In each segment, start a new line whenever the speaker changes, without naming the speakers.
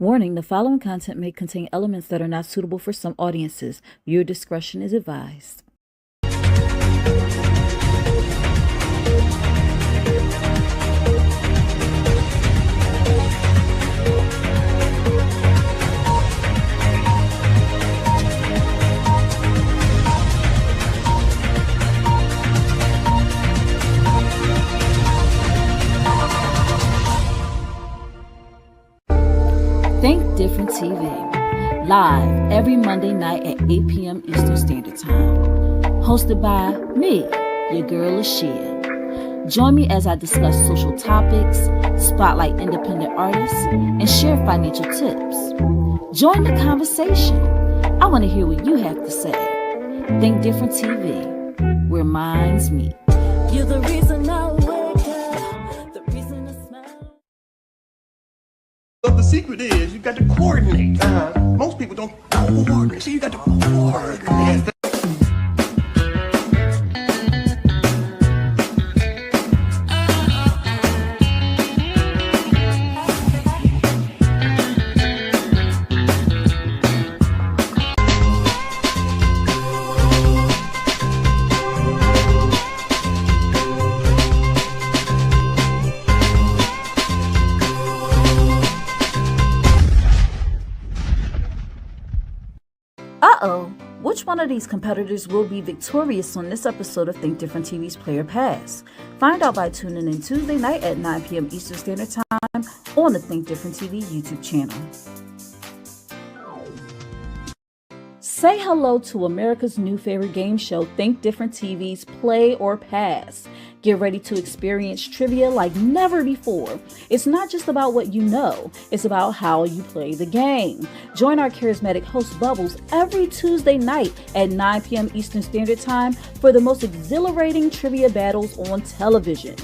Warning, the following content may contain elements that are not suitable for some audiences. Viewer discretion is advised. Think Different TV, live every Monday night at 8 p.m. Eastern Standard Time. Hosted by me, your girl Lashia. Join me as I discuss social topics, spotlight independent artists, and share financial tips. Join the conversation. I want to hear what you have to say. Think Different TV, where minds meet. You're the reason I wake up, the reason I smile.
But the secret is you got to coordinate. Most people don't coordinate, so you got to coordinate.
Which one of these competitors will be victorious on this episode of Think Different TV's Player Pass? Find out by tuning in Tuesday night at 9 p.m. Eastern Standard Time on the Think Different TV YouTube channel. Say hello to America's new favorite game show, Think Different TV's Play or Pass. Get ready to experience trivia like never before. It's not just about what you know, it's about how you play the game. Join our charismatic host Bubbles every Tuesday night at 9 p.m. Eastern Standard Time for the most exhilarating trivia battles on television.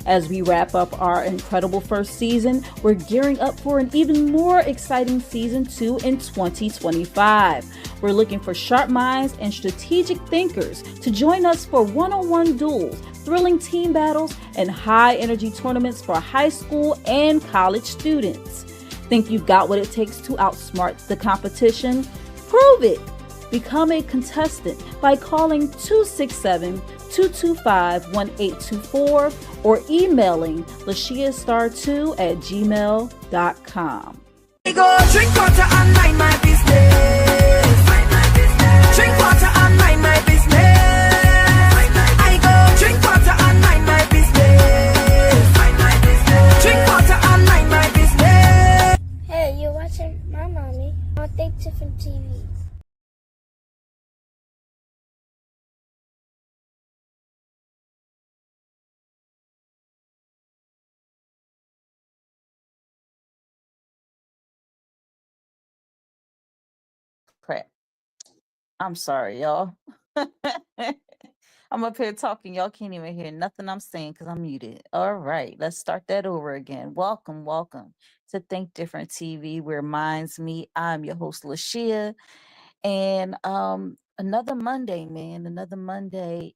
As we wrap up our incredible first season, we're gearing up for an even more exciting season 2 in 2025. We're looking for sharp minds and strategic thinkers to join us for one-on-one duels, thrilling team battles, and high-energy tournaments for high school and college students. Think you've got what it takes to outsmart the competition? Prove it! Become a contestant by calling 267-225-1824 or emailing lashiastar2@gmail.com.
Go drink water and mind my business. Drink water and mind my business. I go drink water and mind my business. Drink water and mind my business.
Hey, you're watching my mommy on Think Different TV.
Crap. I'm sorry, y'all. I'm up here talking. Y'all can't even hear nothing I'm saying because I'm muted. All right, let's start that over again. Welcome to Think Different TV, where minds meet. I'm your host, Lashia. And another Monday, man. Another Monday.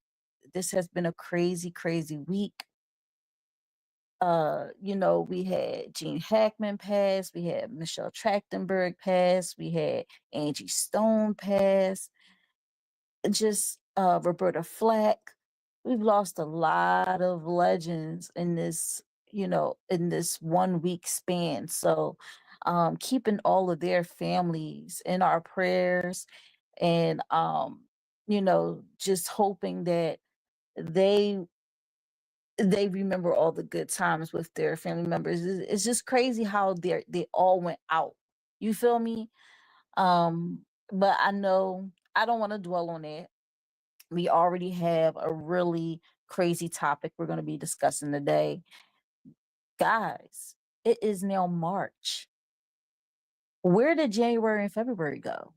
This has been a crazy, crazy week. We had Gene Hackman pass, we had Michelle Trachtenberg pass, we had Angie Stone pass, just Roberta Flack. We've lost a lot of legends in this, in this 1 week span. So keeping all of their families in our prayers and just hoping that they they remember all the good times with their family members. It's just crazy how they all went out. You feel me? But I know I don't want to dwell on it. We already have a really crazy topic we're going to be discussing today. Guys, it is now March. Where did January and February go?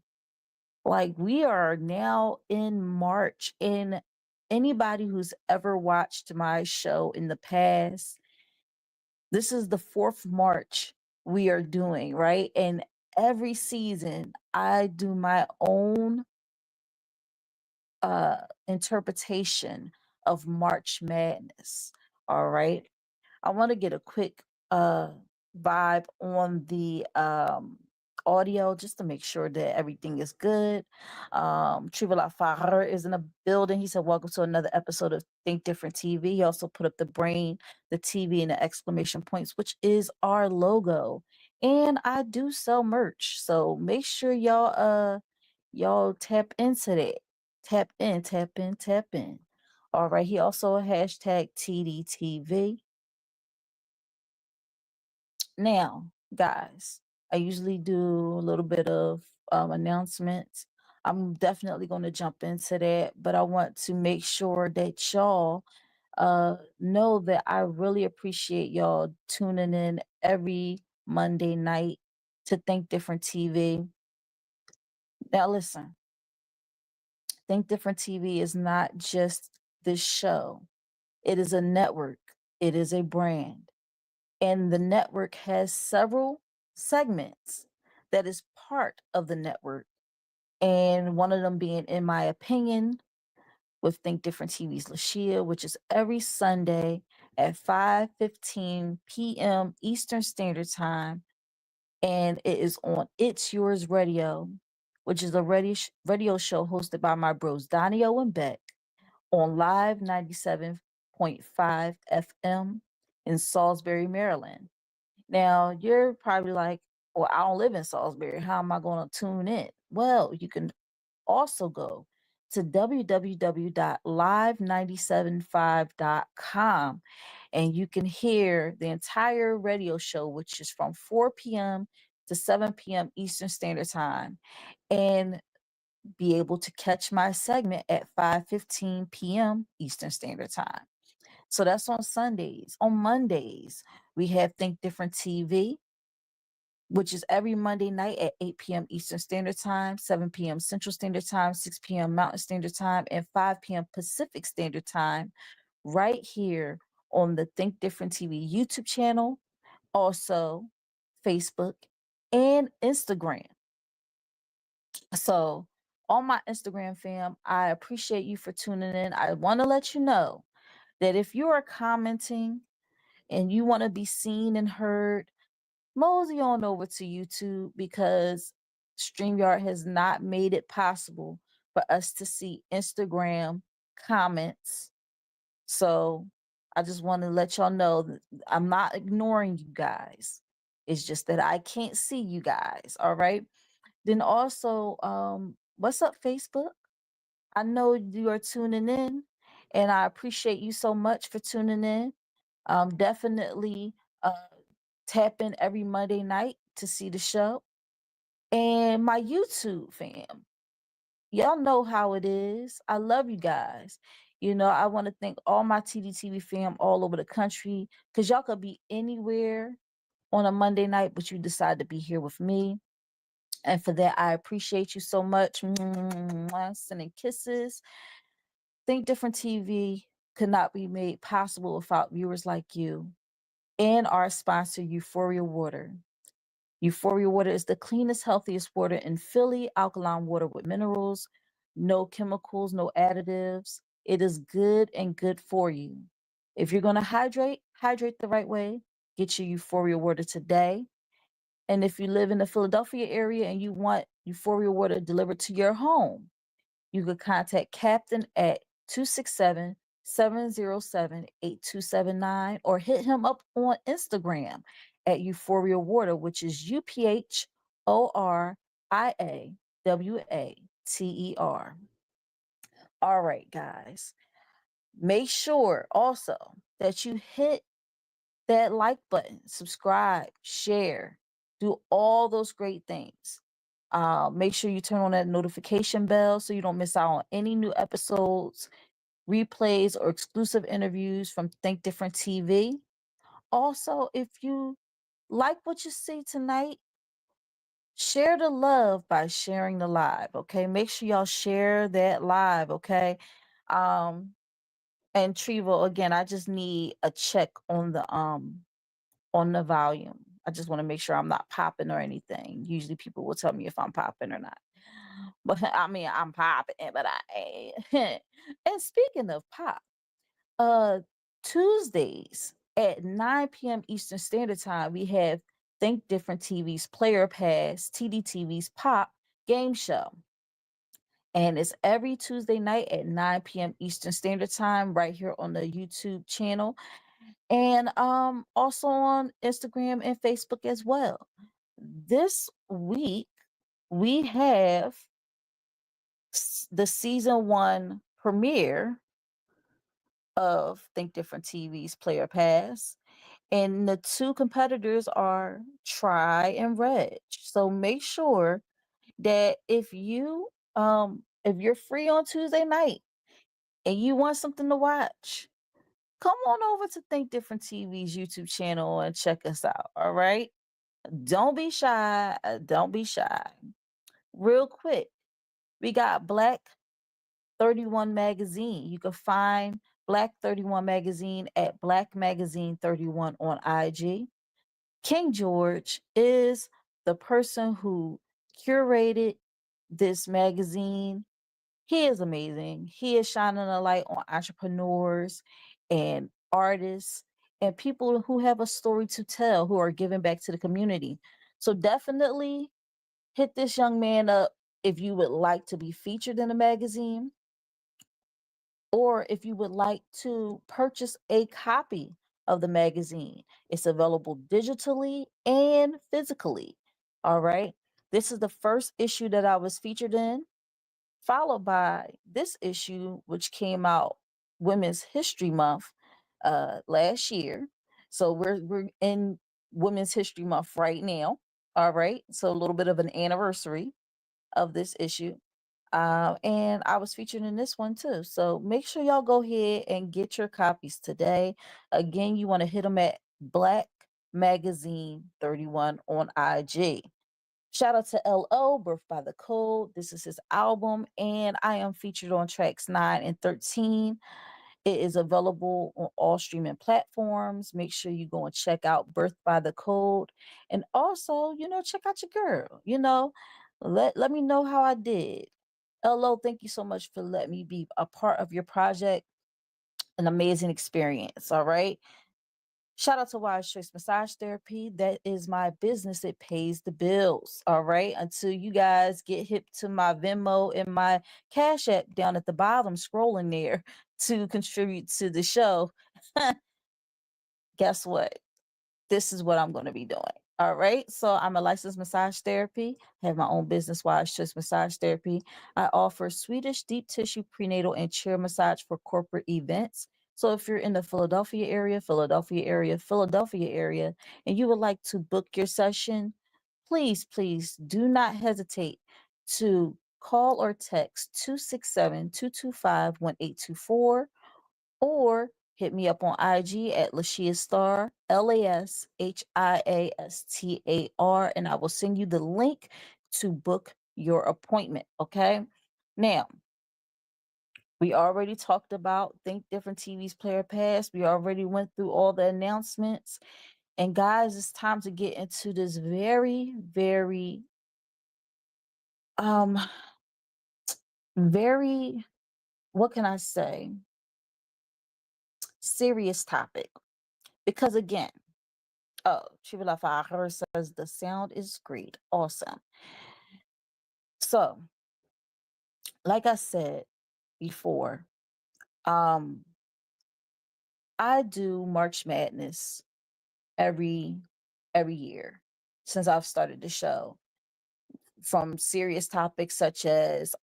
Like, we are now in March, and anybody who's ever watched my show in the past, this is the 4th March we are doing, right? And every season I do my own interpretation of March Madness. All right. I want to get a quick vibe on the audio just to make sure that everything is good. Trivola Farrer is in the building. He said, welcome to another episode of Think Different TV. He also put up the brain, the TV, and the exclamation points, which is our logo. And I do sell merch. So make sure y'all tap into that. Tap in, tap in, tap in. All right. He also hashtag Tdtv. Now, guys, I usually do a little bit of announcements. I'm definitely going to jump into that, but I want to make sure that y'all know that I really appreciate y'all tuning in every Monday night to Think Different TV. Now, listen, Think Different TV is not just this show, it is a network, it is a brand. And the network has several segments that is part of the network. And one of them being, in my opinion, with Think Different TV's Lashia, which is every Sunday at 5:15 p.m. Eastern Standard Time. And it is on It's Yours Radio, which is a radio show hosted by my bros Donnie O and Beck on Live 97.5 FM in Salisbury, Maryland. Now, you're probably like, well, I don't live in Salisbury. How am I going to tune in? Well, you can also go to www.live975.com and you can hear the entire radio show, which is from 4 p.m. to 7 p.m. Eastern Standard Time, and be able to catch my segment at 5:15 p.m. Eastern Standard Time. So that's on Sundays. On Mondays, we have Think Different TV, which is every Monday night at 8 p.m. Eastern Standard Time, 7 p.m. Central Standard Time, 6 p.m. Mountain Standard Time, and 5 p.m. Pacific Standard Time, right here on the Think Different TV YouTube channel, also Facebook and Instagram. So, on my Instagram fam, I appreciate you for tuning in. I want to let you know that if you are commenting and you want to be seen and heard, mosey on over to YouTube because StreamYard has not made it possible for us to see Instagram comments. So I just want to let y'all know that I'm not ignoring you guys. It's just that I can't see you guys. All right. Then also, what's up, Facebook? I know you are tuning in, and I appreciate you so much for tuning in. Definitely uh, tap in every Monday night to see the show. And my YouTube fam, y'all know how it is. I love you guys. You know, I want to thank all my TDTV fam all over the country because y'all could be anywhere on a Monday night, but you decide to be here with me. And for that, I appreciate you so much. Sending kisses. Think Different TV could not be made possible without viewers like you and our sponsor, Euphoria Water. Euphoria Water is the cleanest, healthiest water in Philly, alkaline water with minerals, no chemicals, no additives. It is good and good for you. If you're going to hydrate the right way. Get your Euphoria Water today. And if you live in the Philadelphia area and you want Euphoria Water delivered to your home, you could contact Captain at 267-707-8279 or hit him up on Instagram at Euphoria Water, which is UPHORIAWATER. All right, guys. Make sure also that you hit that like button, subscribe, share, do all those great things. Make sure you turn on that notification bell so you don't miss out on any new episodes, replays, or exclusive interviews from Think Different TV. Also, if you like what you see tonight, share the love by sharing the live, okay? Make sure y'all share that live, okay? And Trevo, again, I just need a check on the volume. I just want to make sure I'm not popping or anything. Usually people will tell me if I'm popping or not. But I mean, I'm popping, but I ain't. And speaking of pop, Tuesdays At 9 p.m. Eastern Standard Time, we have Think Different TV's Player Pass, Tdtv's Pop game show. And it's every Tuesday night at 9 p.m. Eastern Standard Time, right here on the YouTube channel. And also on Instagram and Facebook as well. This week, we have the season 1 premiere of Think Different TV's Player Pass. And the 2 competitors are Try and Reg. So make sure that if you're free on Tuesday night and you want something to watch, come on over to Think Different TV's YouTube channel and check us out. All right. Don't be shy. Don't be shy. Real quick, we got Black 31 Magazine. You can find Black 31 Magazine at Black Magazine 31 on IG. King George is the person who curated this magazine. He is amazing. He is shining a light on entrepreneurs and artists and people who have a story to tell, who are giving back to the community. So definitely hit this young man up if you would like to be featured in the magazine, or if you would like to purchase a copy of the magazine. It's available digitally and physically. All right. This is the first issue that I was featured in, followed by this issue, which came out Women's History Month last year. So we're in Women's History Month right now. All right. So a little bit of an anniversary of this issue. And I was featured in this one too. So make sure y'all go ahead and get your copies today. Again, you want to hit them at Black Magazine 31 on IG. Shout out to LO, Birth by the Code. This is his album, and I am featured on tracks 9 and 13. It is available on all streaming platforms. Make sure you go and check out Birth by the Code. And also, check out your girl. Let me know how I did. LO, thank you so much for letting me be a part of your project. An amazing experience. All right. Shout out to Wise Choice Massage Therapy. That is my business. It pays the bills. All right. Until you guys get hip to my Venmo and my Cash App down at the bottom, scrolling there to contribute to the show. Guess what? This is what I'm going to be doing. All right. So I'm a licensed massage therapy. I have my own business, Wise Choice Massage Therapy. I offer Swedish deep tissue prenatal and chair massage for corporate events. So if you're in the Philadelphia area, and you would like to book your session, please do not hesitate to call or text 267-225-1824, or hit me up on IG at Lashia Star, LASHIASTAR, and I will send you the link to book your appointment. Okay. Now, we already talked about Think Different TV's Player Pass. We already went through all the announcements. And guys, it's time to get into this very, very, um, very, what can I say? Serious topic. Because again, oh, Trivia Fahar says the sound is great. Awesome. So, like I said before, um, I do March Madness every year since I've started the show. From serious topics such as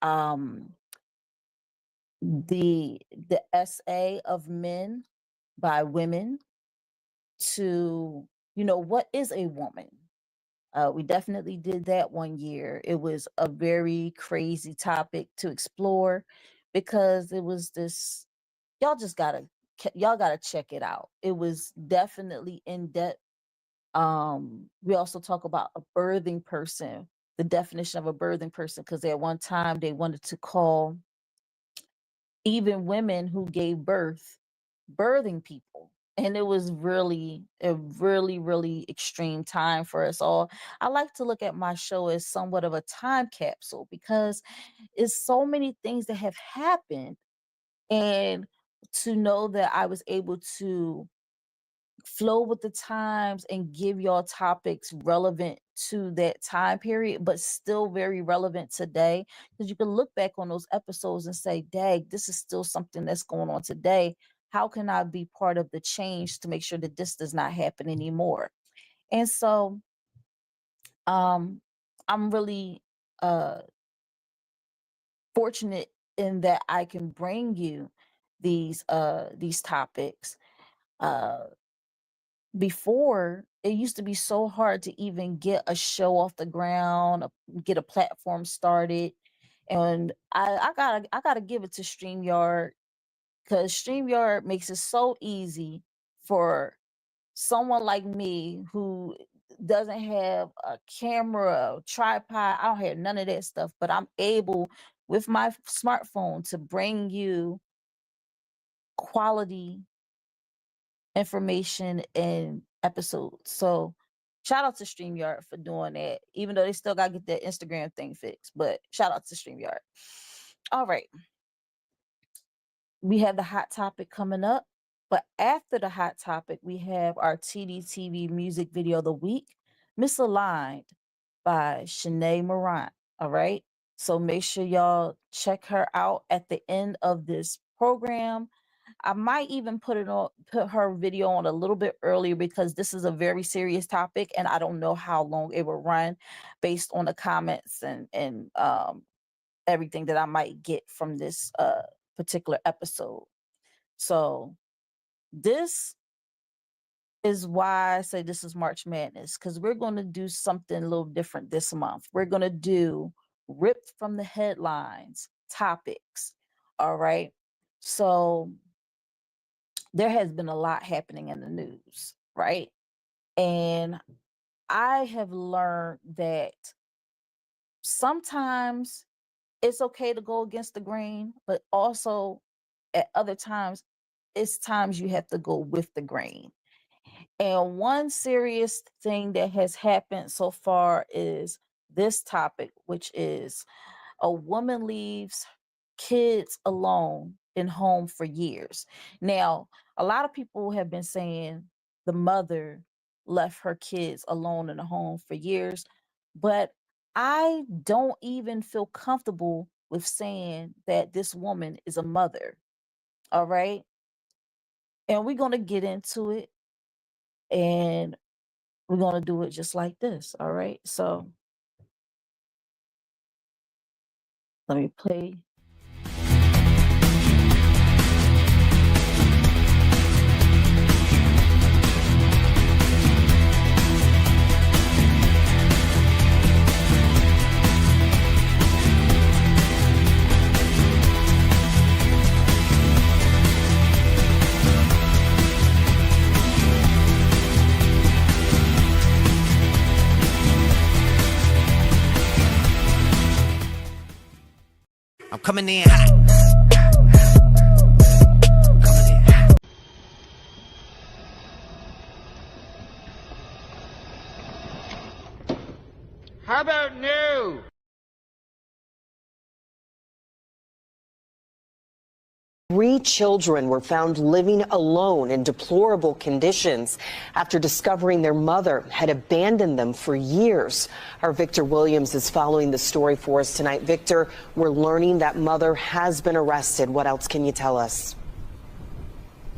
the essay of men by women to, what is a woman? We definitely did that one year. It was a very crazy topic to explore because it was this, y'all just y'all gotta check it out. It was definitely in depth. We also talk about a birthing person, the definition of a birthing person, because at one time they wanted to call even women who gave birth birthing people. And it was really a really extreme time for us all. I like to look at my show as somewhat of a time capsule because it's so many things that have happened. And to know that I was able to flow with the times and give y'all topics relevant to that time period, but still very relevant today. Because you can look back on those episodes and say, dang, this is still something that's going on today. How can I be part of the change to make sure that this does not happen anymore? And so I'm really fortunate in that I can bring you these topics. Before, it used to be so hard to even get a show off the ground, get a platform started. And I gotta give it to StreamYard, because StreamYard makes it so easy for someone like me who doesn't have a camera, a tripod. I don't have none of that stuff, but I'm able with my smartphone to bring you quality information and episodes. So shout out to StreamYard for doing that, even though they still gotta get that Instagram thing fixed. But shout out to StreamYard. All right. We have the hot topic coming up. But after the hot topic, we have our Tdtv music video of the week, Misaligned by Shanae Morant. All right. So make sure y'all check her out at the end of this program. I might even put her video on a little bit earlier, because this is a very serious topic and I don't know how long it will run based on the comments and everything that I might get from this particular episode. So this is why I say this is March Madness, because we're going to do something a little different this month. We're going to do ripped from the headlines topics. All right. So there has been a lot happening in the news, right? And I have learned that sometimes it's okay to go against the grain, but also at other times, it's times you have to go with the grain. And one serious thing that has happened so far is this topic, which is a woman leaves kids alone in home for years. Now, a lot of people have been saying the mother left her kids alone in the home for years, but I don't even feel comfortable with saying that this woman is a mother. All right. And we're going to get into it, and we're going to do it just like this. All right. So let me play.
I'm coming in hot.
How about new?
Three children were found living alone in deplorable conditions after discovering their mother had abandoned them for years. Our Victor Williams is following the story for us tonight. Victor, we're learning that mother has been arrested. What else can you tell us?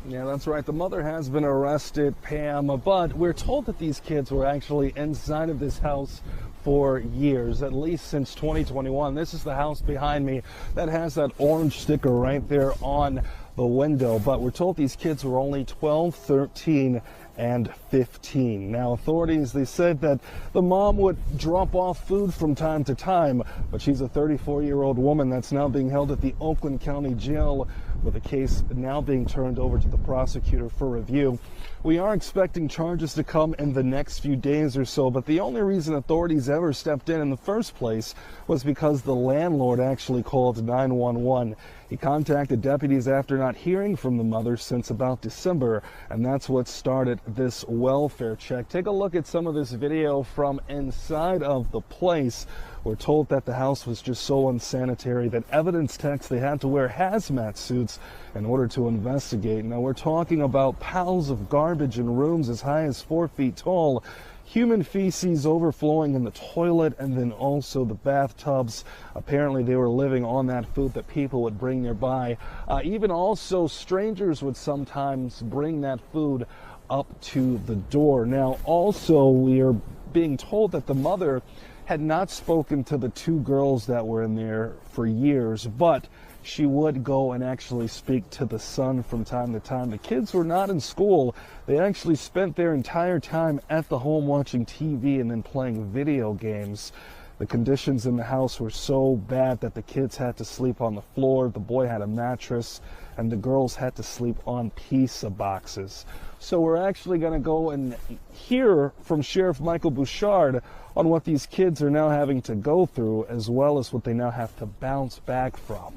Yeah, that's right. The mother has been arrested, Pam, but we're told that these kids were actually inside of this house for years, at least since 2021. This is the house behind me that has that orange sticker right there on the window. But we're told these kids were only 12, 13, and 15. Now, authorities, they said that the mom would drop off food from time to time, but she's a 34-year-old woman that's now being held at the Oakland County Jail, with the case now being turned over to the prosecutor for review. We are expecting charges to come in the next few days or so, but the only reason authorities ever stepped in the first place was because the landlord actually called 911. He contacted deputies after not hearing from the mother since about December, and that's what started this welfare check. Take a look at some of this video from inside of the place. We're told that the house was just so unsanitary that evidence techs, they had to wear hazmat suits in order to investigate. Now, we're talking about piles of garbage in rooms as high as 4 feet tall, human feces overflowing in the toilet, and then also the bathtubs. Apparently, they were living on that food that people would bring nearby. Even also, strangers would sometimes bring that food up to the door. Now, also, we are being told that the mother had not spoken to the two girls that were in there for years, but she would go and actually speak to the son from time to time. The kids were not in school. They actually spent their entire time at the home watching TV and then playing video games. The conditions in the house were so bad that the kids had to sleep on the floor, the boy had a mattress, and the girls had to sleep on pizza boxes. So we're actually going to go and hear from Sheriff Michael Bouchard on what these kids are now having to go through, as well as what they now have to bounce back from.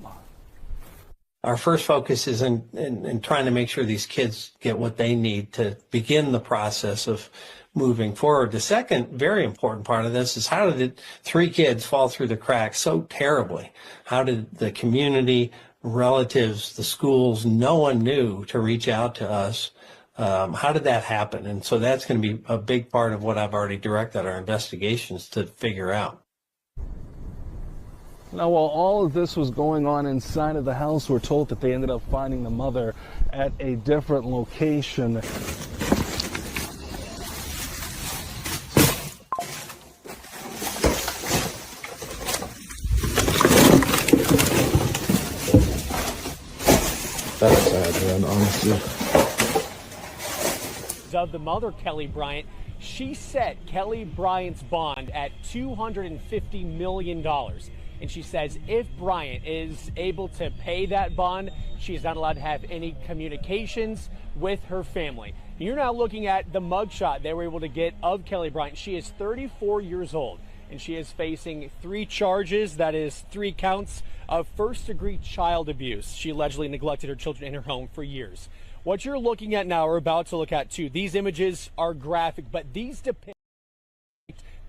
Our first focus is in trying to make sure these kids get what they need to begin the process of moving forward. The second very important part of this is, how did 3 kids fall through the cracks so terribly? How did the community, relatives, the schools, no one knew to reach out to us? How did that happen? And so that's going to be a big part of what I've already directed our investigations to figure out.
Now, while all of this was going on inside of the house, we're told that they ended up finding the mother at a different location.
That's sad, man, honestly.
Of the mother, Kelly Bryant, she set Kelly Bryant's bond at $250 million. And she says if Bryant is able to pay that bond, she is not allowed to have any communications with her family. You're now looking at the mugshot they were able to get of Kelly Bryant. She is 34 years old, and she is facing 3 charges, that is 3 counts of first-degree child abuse. She allegedly neglected her children in her home for years. What you're looking at now, or about to look at too, these images are graphic, but these depict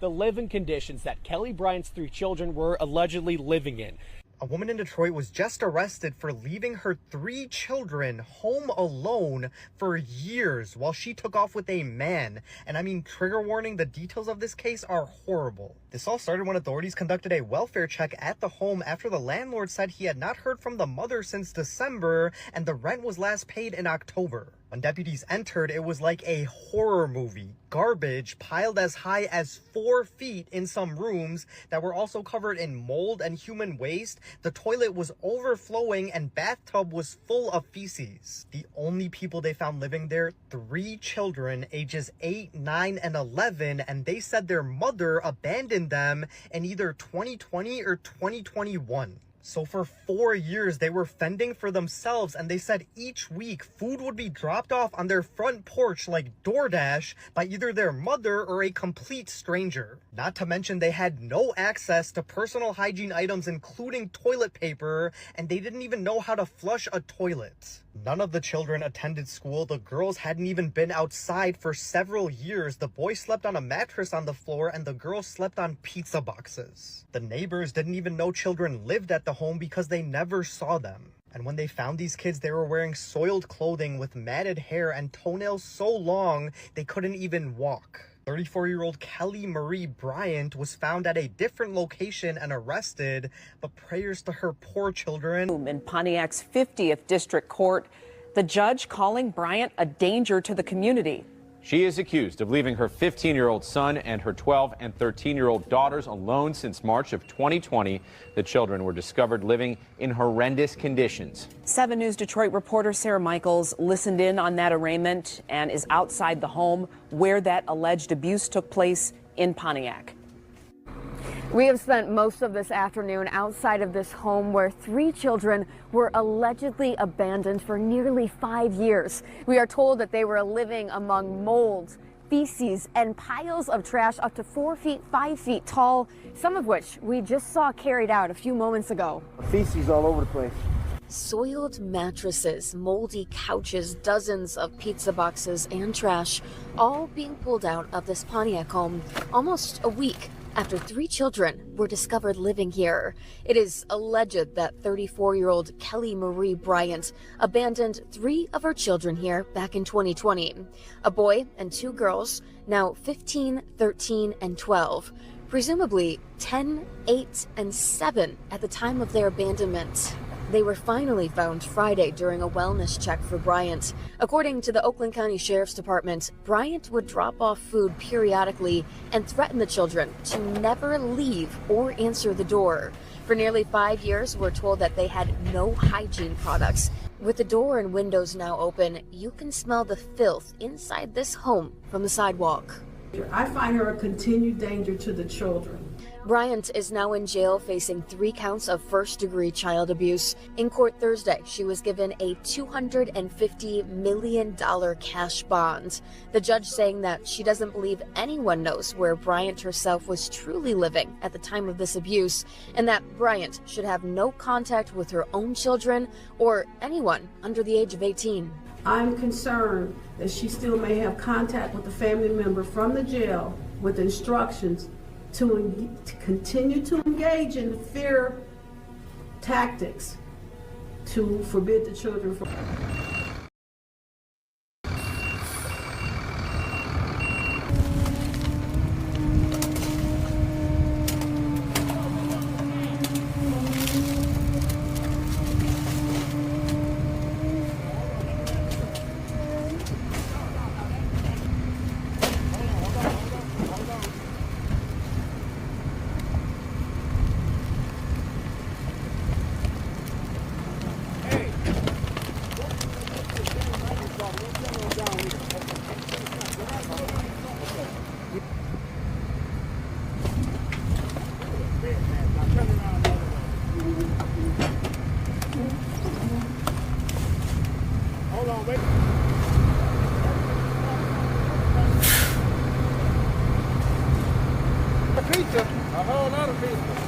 the living conditions that Kelly Bryant's 3 children were allegedly living in.
A woman in Detroit was just arrested for leaving her 3 children home alone for years while she took off with a man. And I mean, trigger warning, the details of this case are horrible. This all started when authorities conducted a welfare check at the home after the landlord said he had not heard from the mother since December and the rent was last paid in October. When deputies entered, it was like a horror movie. Garbage piled as high as 4 feet in some rooms that were also covered in mold and human waste. The toilet was overflowing and bathtub was full of feces. The only people they found living there, 3 children, ages 8, 9, and 11, and they said their mother abandoned them in either 2020 or 2021. So for 4 years, they were fending for themselves, and they said each week food would be dropped off on their front porch like DoorDash by either their mother or a complete stranger. Not to mention they had no access to personal hygiene items, including toilet paper, and they didn't even know how to flush a toilet. None of the children attended school. The girls hadn't even been outside for several years. The boy slept on a mattress on the floor and the girls slept on pizza boxes. The neighbors didn't even know children lived at the home because they never saw them. And when they found these kids, they were wearing soiled clothing with matted hair and toenails so long they couldn't even walk. 34-year-old Kelly Marie Bryant was found at a different location and arrested, but prayers to her poor children.
In Pontiac's 50th District Court, the judge calling Bryant a danger to the community.
She is accused of leaving her 15-year-old son and her 12 and 13-year-old daughters alone since March of 2020. The children were discovered living in horrendous conditions.
7 News Detroit reporter Sarah Michaels listened in on that arraignment and is outside the home where that alleged abuse took place in Pontiac.
We have spent most of this afternoon outside of this home where 3 children were allegedly abandoned for nearly 5 years. We are told that they were living among mold, feces, and piles of trash up to 4 feet, 5 feet tall, some of which we just saw carried out a few moments ago.
Feces all over the place.
Soiled mattresses, moldy couches, dozens of pizza boxes and trash, all being pulled out of this Pontiac home almost a week after 3 children were discovered living here. It is alleged that 34-year-old Kelly Marie Bryant abandoned 3 of her children here back in 2020. A boy and 2 girls, now 15, 13, and 12. Presumably 10, 8, and 7 at the time of their abandonment. They were finally found Friday during a wellness check for Bryant. According to the Oakland County Sheriff's Department, Bryant would drop off food periodically and threaten the children to never leave or answer the door. For nearly 5 years, we're told that they had no hygiene products. With the door and windows now open, you can smell the filth inside this home from the sidewalk.
I find her a continued danger to the children.
Bryant is now in jail facing 3 counts of first-degree child abuse. In court Thursday, she was given a $250 million cash bond. The judge saying that she doesn't believe anyone knows where Bryant herself was truly living at the time of this abuse, and that Bryant should have no contact with her own children or anyone under the age of 18.
I'm concerned that she still may have contact with a family member from the jail with instructions to continue to engage in fear tactics to forbid the children from.
Pizza, a whole lot of pizza.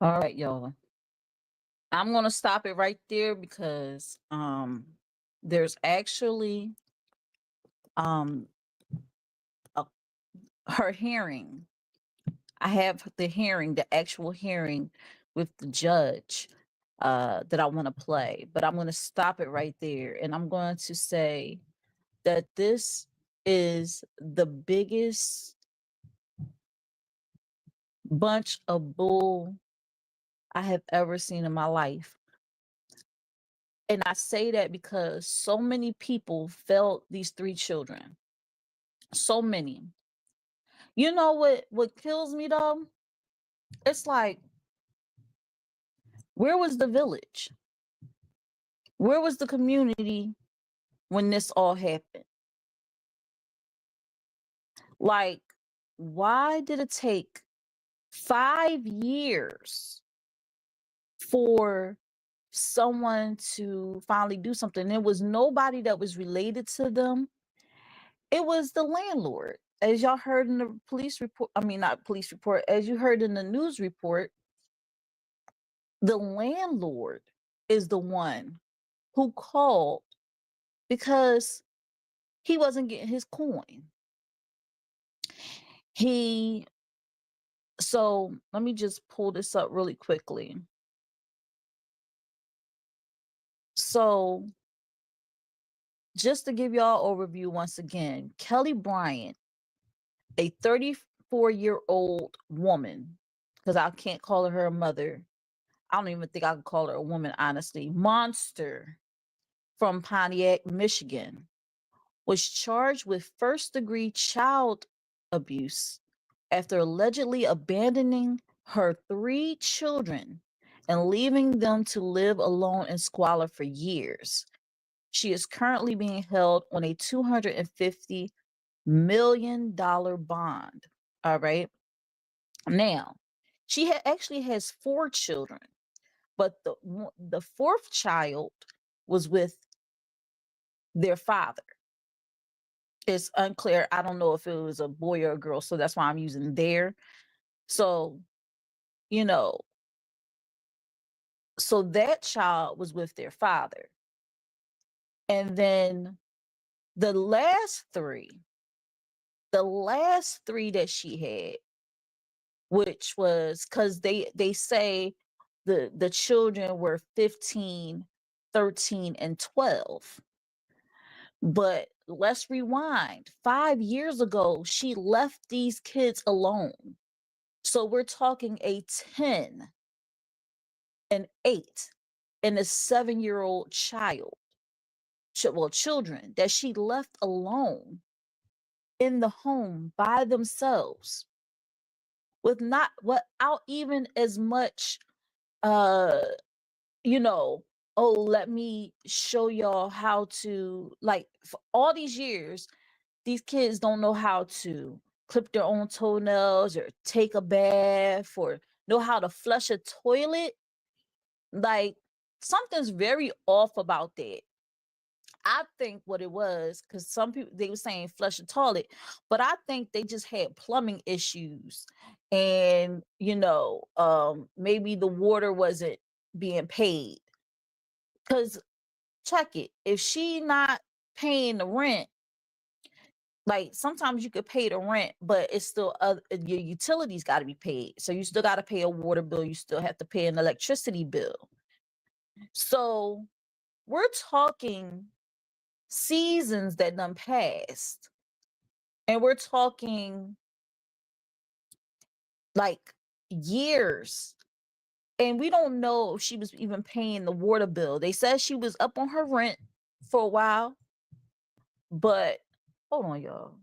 All right, y'all. I'm gonna stop it right there because there's actually a, her hearing. I have the hearing, the actual hearing with the judge that I want to play, but I'm going to stop it right there, and I'm going to say that this is the biggest bunch of bull I have ever seen in my life. And I say that because so many people failed these 3 children. So many. You know what kills me though? It's like, where was the village? Where was the community when this all happened? Like, why did it take 5 years for someone to finally do something? There was nobody that was related to them. It was the landlord. As y'all heard in the police report, I mean, not police report, as you heard in the news report, the landlord is the one who called because he wasn't getting his coin. So let me just pull this up really quickly. So just to give y'all overview once again, Kelly Bryant, a 34-year-old woman, because I can't call her a mother. I don't even think I could call her a woman, honestly. Monster from Pontiac, Michigan, was charged with first-degree child abuse after allegedly abandoning her 3 children and leaving them to live alone in squalor for years. She is currently being held on a $250 million bond. All right. Now, she actually has 4 children, but the 4th child was with their father. It's unclear. I don't know if it was a boy or a girl, so that's why I'm using their. So, you know, so that child was with their father. And then the last 3 that she had, which was because they say the children were 15, 13, and 12. But let's rewind. 5 years ago, she left these kids alone. So we're talking a 10, an 8, and a 7-year-old child, children that she left alone in the home by themselves without even as much you know, oh, let me show y'all how to, like, for all these years these kids don't know how to clip their own toenails or take a bath or know how to flush a toilet. Like, something's very off about that. I think what it was, because some people, they were saying flush a toilet, but I think they just had plumbing issues. And, maybe the water wasn't being paid. Because check it, if she not paying the rent, like sometimes you could pay the rent, but it's still your utilities got to be paid. So you still got to pay a water bill. You still have to pay an electricity bill. So we're talking seasons that done passed, and we're talking like years, and we don't know if she was even paying the water bill. They said she was up on her rent for a while, but hold on, y'all.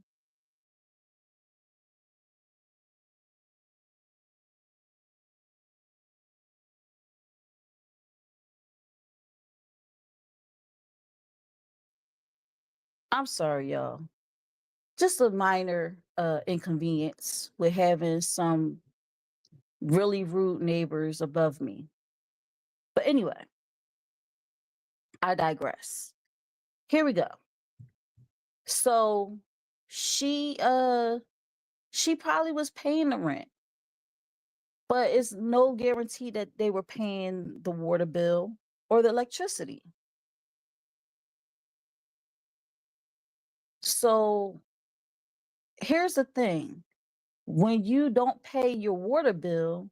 I'm sorry, y'all. Just a minor inconvenience with having some really rude neighbors above me. But anyway, I digress. Here we go. So she probably was paying the rent, but it's no guarantee that they were paying the water bill or the electricity. So here's the thing. When you don't pay your water bill,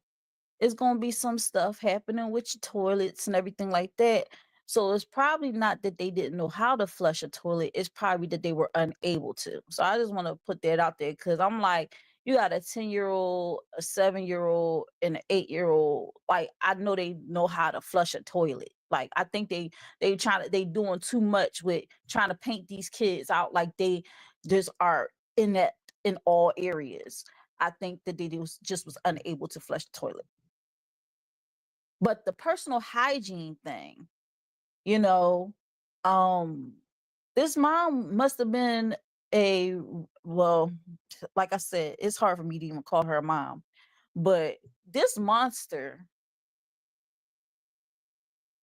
it's going to be some stuff happening with your toilets and everything like that. So it's probably not that they didn't know how to flush a toilet. It's probably that they were unable to. So I just want to put that out there, because I'm like, you got a 10-year-old, a 7-year-old, and an 8-year-old. Like, I know they know how to flush a toilet. Like, I think they doing too much with trying to paint these kids out like they just are in all areas. I think that they was unable to flush the toilet. But the personal hygiene thing, you know, this mom must have been well, like I said, it's hard for me to even call her a mom, but this monster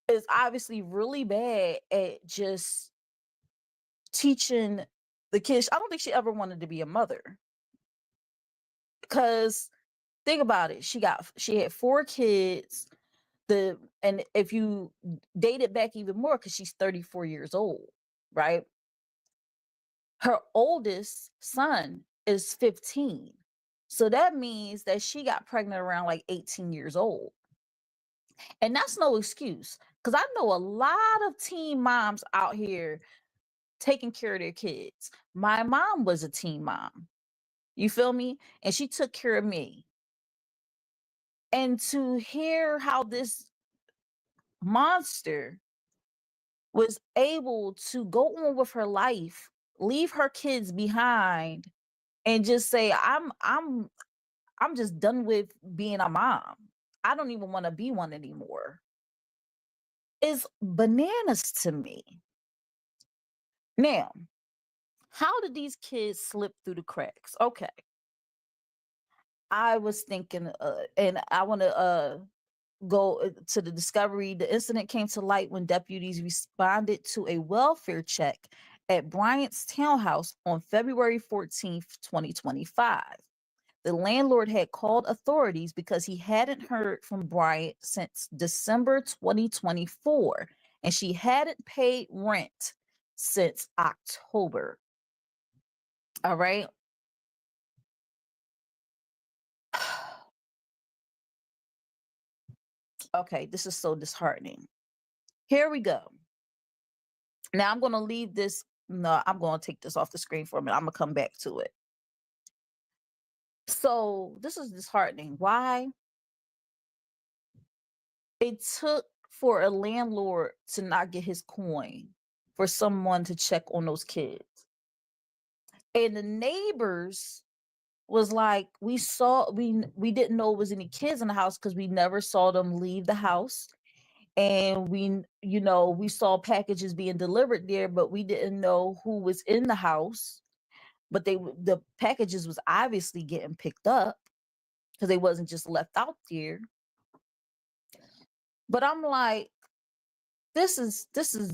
is obviously really bad at just teaching the kids. I don't think she ever wanted to be a mother, because think about it. She had 4 kids. And if you date it back even more, because she's 34 years old, right? Her oldest son is 15. So that means that she got pregnant around like 18 years old. And that's no excuse, because I know a lot of teen moms out here taking care of their kids. My mom was a teen mom. You feel me? And she took care of me. And to hear how this monster was able to go on with her life, leave her kids behind, and just say, I'm just done with being a mom. I don't even want to be one anymore. Is bananas to me. Now, how did these kids slip through the cracks? Okay. I was thinking, and I want to go to the discovery. The incident came to light when deputies responded to a welfare check at Bryant's townhouse on February 14th, 2025. The landlord had called authorities because he hadn't heard from Bryant since December 2024, and she hadn't paid rent since October. All right. Okay, this is so disheartening. Here we go. Now I'm going to leave this. No, I'm going to take this off the screen for a minute. I'm going to come back to it. So this is disheartening. Why? It took for a landlord to not get his coin for someone to check on those kids. And the neighbors was like, we didn't know it was any kids in the house because we never saw them leave the house. And we saw packages being delivered there, but we didn't know who was in the house. But the packages was obviously getting picked up because they wasn't just left out there. But I'm like, this is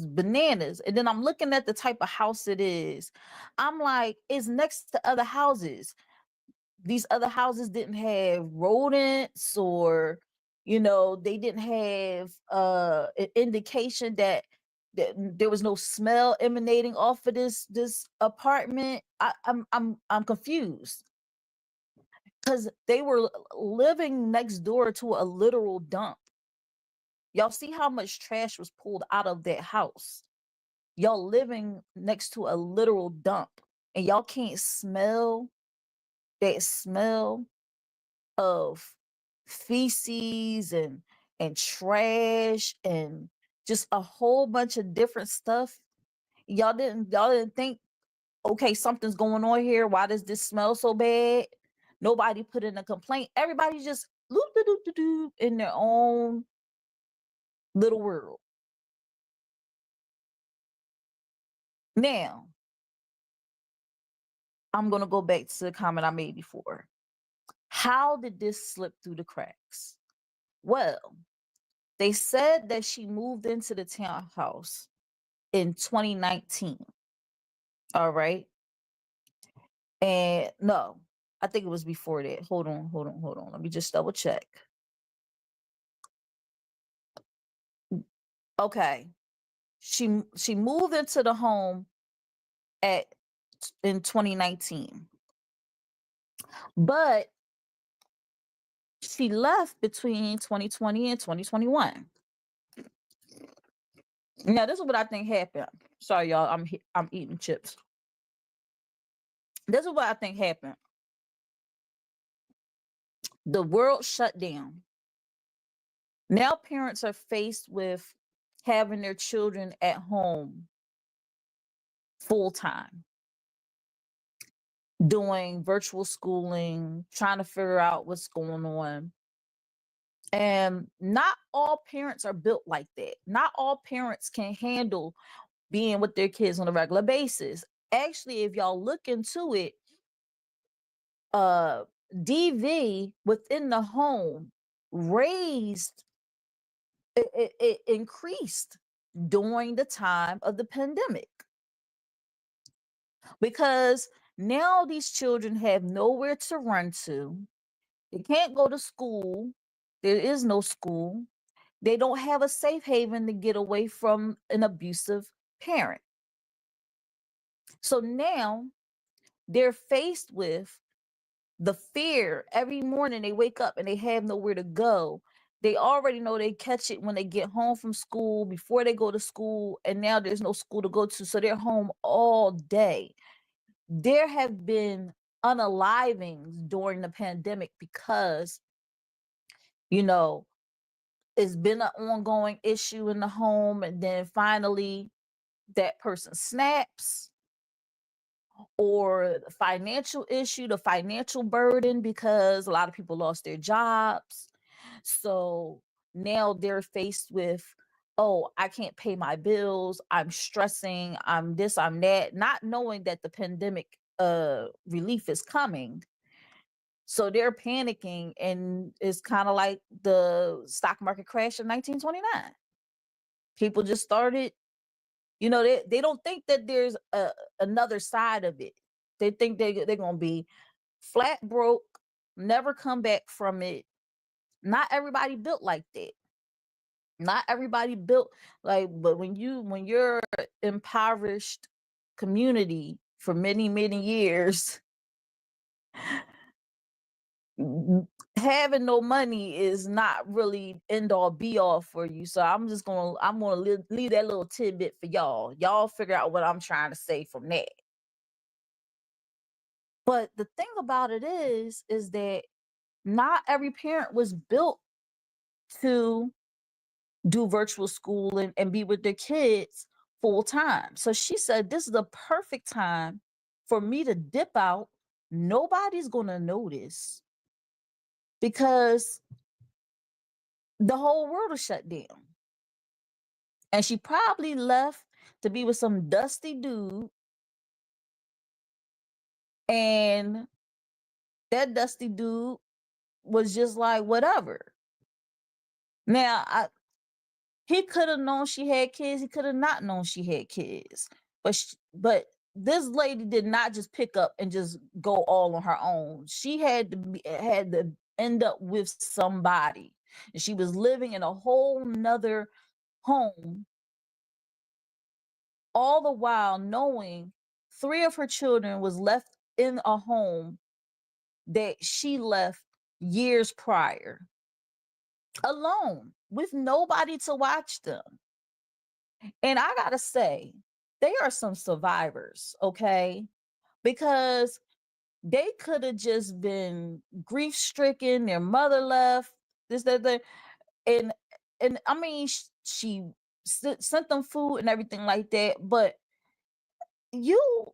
bananas. And then I'm looking at the type of house it is. I'm like, it's next to other houses. These other houses didn't have rodents, or they didn't have an indication that there was no smell emanating off of this apartment. I'm confused, because they were living next door to a literal dump. Y'all see how much trash was pulled out of that house? Y'all living next to a literal dump, and y'all can't smell that smell of feces and trash and just a whole bunch of different stuff. Y'all didn't think, okay, something's going on here. Why does this smell so bad? Nobody put in a complaint. Everybody just loop in their own little world. Now, I'm going to go back to the comment I made before. How did this slip through the cracks? Well, they said that she moved into the townhouse in 2019. All right. And no, I think it was before that. Hold on. Let me just double check. Okay. She moved into the home in 2019. But she left between 2020 and 2021. Now, this is what I think happened. Sorry, y'all. I'm eating chips. This is what I think happened. The world shut down. Now parents are faced with having their children at home full time, doing virtual schooling, trying to figure out what's going on. And not all parents are built like that. Not all parents can handle being with their kids on a regular basis. Actually, if y'all look into it, DV within the home raised, it increased during the time of the pandemic, because now these children have nowhere to run to. They can't go to school. There is no school. They don't have a safe haven to get away from an abusive parent. So now they're faced with the fear. Every morning they wake up and they have nowhere to go. They already know they catch it when they get home from school, before they go to school, and now there's no school to go to, so they're home all day. There have been unalivings during the pandemic because, you know, it's been an ongoing issue in the home, and then finally that person snaps, or the financial issue, the financial burden, because a lot of people lost their jobs. So now they're faced with, oh, I can't pay my bills, I'm stressing, I'm this, I'm that, not knowing that the pandemic relief is coming. So they're panicking, and it's kind of like the stock market crash in 1929. People just started, you know, they don't think that there's another side of it. They think they're going to be flat broke, never come back from it. Not everybody built like that. Not everybody built like, but when you're impoverished community for many, many years, having no money is not really end all be all for you. So I'm gonna leave that little tidbit for y'all. Y'all figure out what I'm trying to say from that. But the thing about it is that not every parent was built to do virtual schooling and be with their kids full time. So she said, this is the perfect time for me to dip out. Nobody's gonna notice because the whole world is shut down. And she probably left to be with some dusty dude. And that dusty dude was just like, whatever. Now, he could have known she had kids. He could have not known she had kids. But this lady did not just pick up and just go all on her own. She had to end up with somebody. And she was living in a whole nother home, all the while knowing 3 of her children was left in a home that she left years prior, alone, with nobody to watch them. And I gotta say, they are some survivors, okay? Because they could have just been grief stricken, their mother left, this, that. And I mean, she sent them food and everything like that, but you're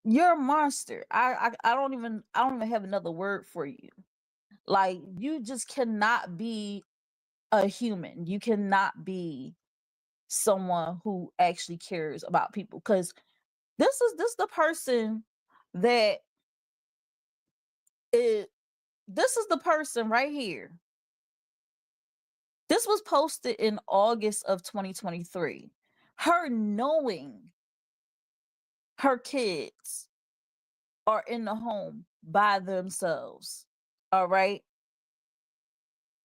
a monster. I don't even have another word for you. Like, you just cannot be a human. You cannot be someone who actually cares about people, because this is the person that this is the person right here. This was posted in August of 2023. Her knowing her kids are in the home by themselves. All right.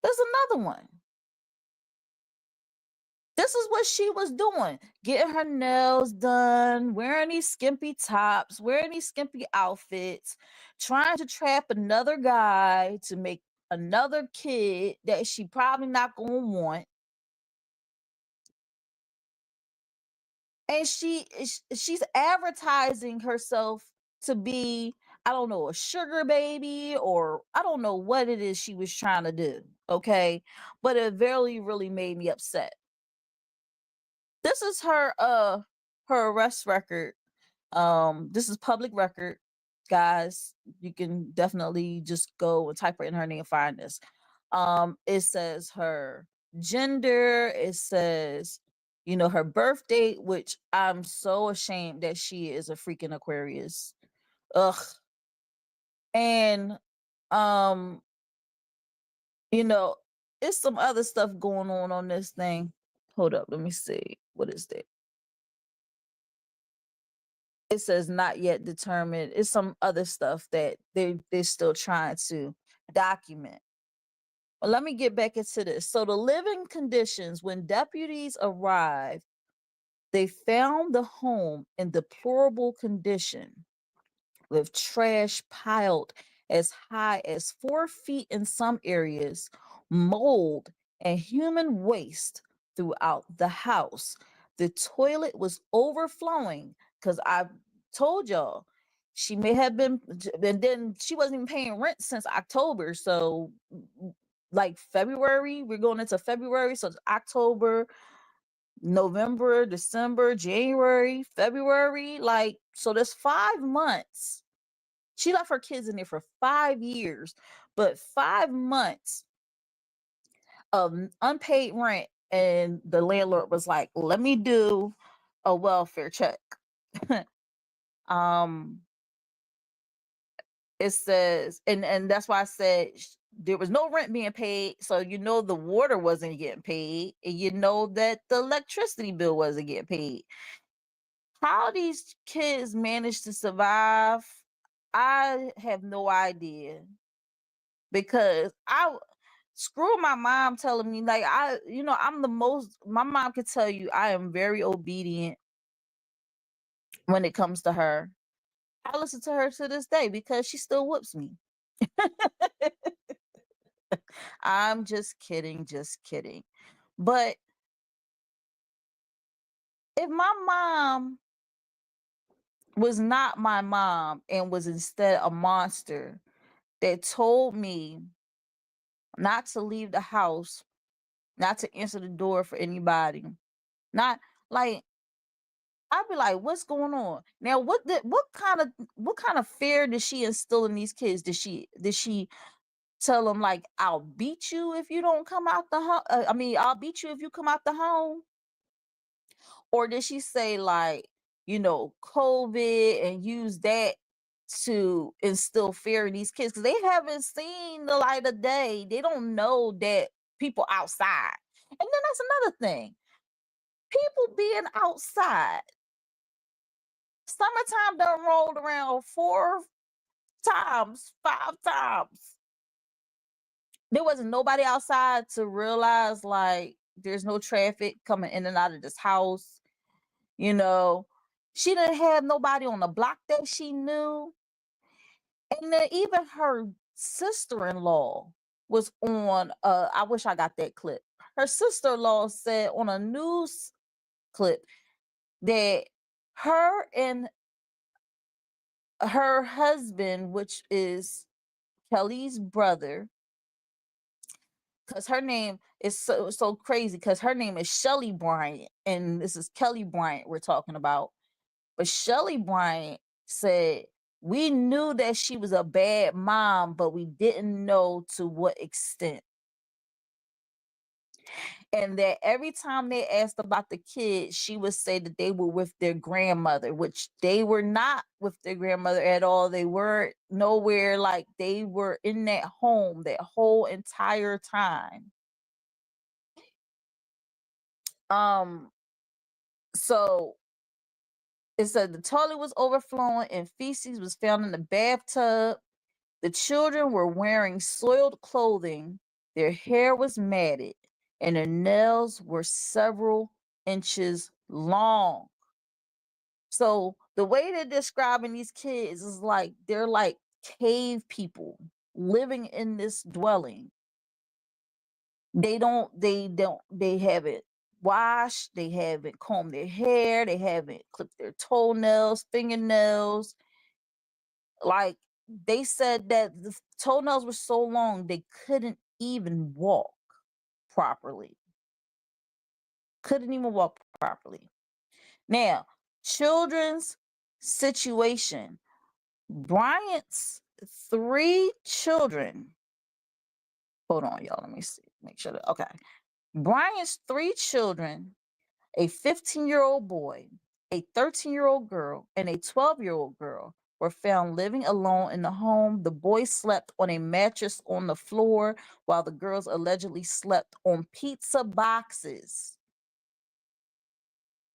There's another one. This is what she was doing, getting her nails done, wearing these skimpy tops, wearing these skimpy outfits, trying to trap another guy to make another kid that she probably not going to want. And she's advertising herself to be I don't know, a sugar baby, or I don't know what it is she was trying to do. Okay. But it really made me upset. This is her arrest record. This is public record, guys. You can definitely just go and type in her name and find this. It says her gender, it says, you know, her birth date, which I'm so ashamed that she is a freaking Aquarius. Ugh. And um, you know, it's some other stuff going on this thing. Hold up, let me see. What is that? It says not yet determined. It's some other stuff that they're still trying to document. But let me get back into this. So the living conditions, when deputies arrived, they found the home in deplorable condition, with trash piled as high as 4 feet in some areas, mold and human waste throughout the house. The toilet was overflowing because I told y'all she may have been, and then she wasn't even paying rent since October. So, like February, we're going into February. So it's October, November, December, January, February. Like, so there's 5 months. She left her kids in there for 5 years, but 5 months of unpaid rent. And the landlord was like, let me do a welfare check. um, it says, and that's why I said there was no rent being paid. So, you know, the water wasn't getting paid, and you know that the electricity bill wasn't getting paid. How these kids managed to survive, I have no idea. Because screw my mom telling me, like, I'm the most, my mom could tell you I am very obedient when it comes to her. I listen to her to this day because she still whoops me. I'm just kidding, just kidding. But if my mom was not my mom and was instead a monster that told me not to leave the house, not to answer the door for anybody, not like, I'd be like, what's going on? Now, what kind of fear did she instill in these kids? Did she tell them, like, I'll beat you if you don't come out the home? I mean, I'll beat you if you come out the home. Or did she say, like, you know, COVID, and use that to instill fear in these kids? Because they haven't seen the light of day. They don't know that people outside. And then that's another thing. People being outside. Summertime done rolled around 4 times, 5 times. There wasn't nobody outside to realize, like, there's no traffic coming in and out of this house. You know, she didn't have nobody on the block that she knew. And then even her sister-in-law was on, I wish I got that clip. Her sister-in-law said on a news clip that her and her husband, which is Kelly's brother, because her name is so crazy, because her name is Shelly Bryant, and this is Kelly Bryant we're talking about. But Shelly Bryant said, we knew that she was a bad mom, but we didn't know to what extent. And that every time they asked about the kids, she would say that they were with their grandmother, which they were not with their grandmother at all. They were nowhere, like, they were in that home that whole entire time. So it said the toilet was overflowing and feces was found in the bathtub. The children were wearing soiled clothing. Their hair was matted, and their nails were several inches long. So the way they're describing these kids is like they're like cave people living in this dwelling. They haven't washed, they haven't combed their hair, they haven't clipped their toenails, fingernails. Like, they said that the toenails were so long they couldn't even walk properly. Couldn't even walk properly. Now, children's situation. Bryant's 3 children. Hold on, y'all. Let me see. Make sure that okay. Bryant's 3 children, a 15-year-old boy, a 13-year-old girl, and a 12-year-old girl were found living alone in the home. The boys slept on a mattress on the floor while the girls allegedly slept on pizza boxes.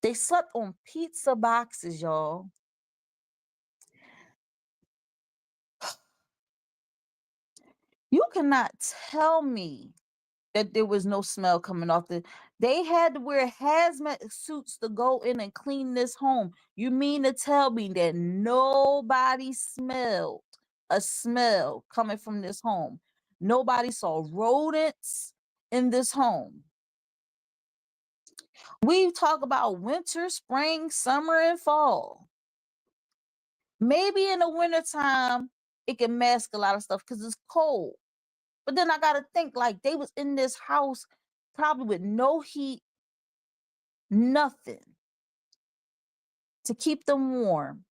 They slept on pizza boxes, y'all. You cannot tell me that there was no smell coming off they had to wear hazmat suits to go in and clean this home. You mean to tell me that nobody smelled a smell coming from this home? Nobody saw rodents in this home. We talk about winter, spring, summer, and fall. Maybe in the wintertime, it can mask a lot of stuff because it's cold. But then I gotta think, like, they was in this house probably with no heat, nothing to keep them warm.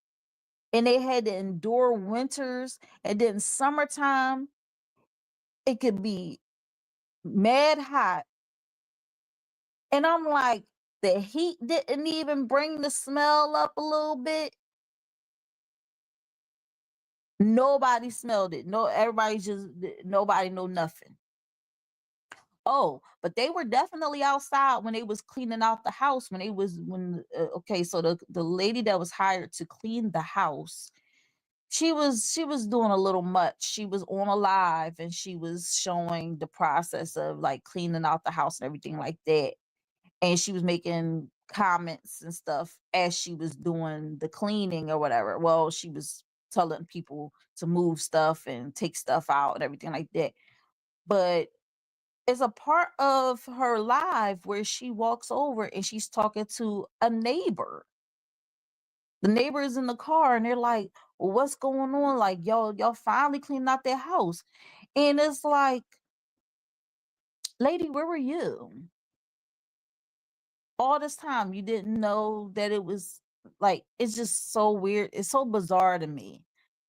And they had to endure winters. And then summertime, it could be mad hot. And I'm like, the heat didn't even bring the smell up a little bit. Nobody smelled it. No, everybody just, nobody know nothing. Oh, but they were definitely outside when they was cleaning out the house. Okay, so the lady that was hired to clean the house, she was doing a little much. She was on a live and she was showing the process of like cleaning out the house and everything like that. And she was making comments and stuff as she was doing the cleaning or whatever. Well, she was telling people to move stuff and take stuff out and everything like that. But it's a part of her live where she walks over and she's talking to a neighbor. The neighbor is in the car and they're like, well, what's going on? Like, y'all finally cleaned out their house. And it's like, lady, where were you? All this time you didn't know that it was like, it's just so weird. It's so bizarre to me.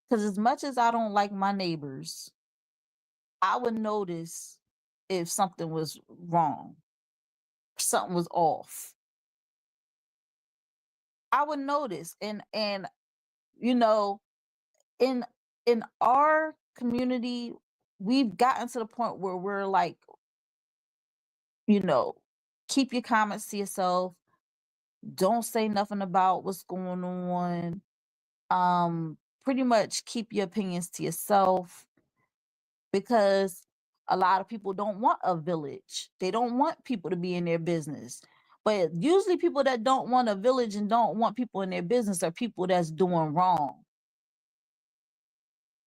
Because as much as I don't like my neighbors, I would notice if something was wrong, something was off. I would notice. And you know, in our community, we've gotten to the point where we're like, you know, keep your comments to yourself. Don't say nothing about what's going on. Pretty much keep your opinions to yourself because a lot of people don't want a village. They don't want people to be in their business. But usually people that don't want a village and don't want people in their business are people that's doing wrong.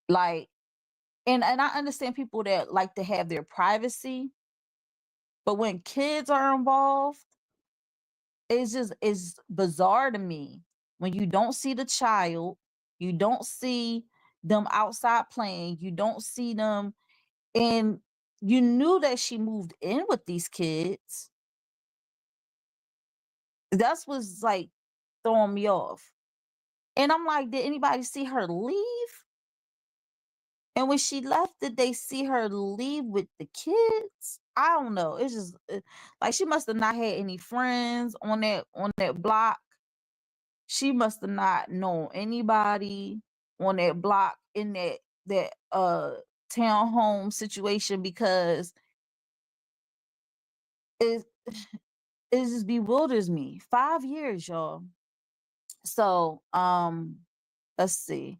Like, and I understand people that like to have their privacy, but when kids are involved, it's bizarre to me when you don't see the child, you don't see them outside playing, you don't see them, and you knew that she moved in with these kids. That's what's like throwing me off. And I'm like, did anybody see her leave? And when she left, did they see her leave with the kids? I don't know. It's just like she must have not had any friends on that block. She must have not known anybody on that block in that townhome situation because it it just bewilders me. 5 years, y'all. So, let's see.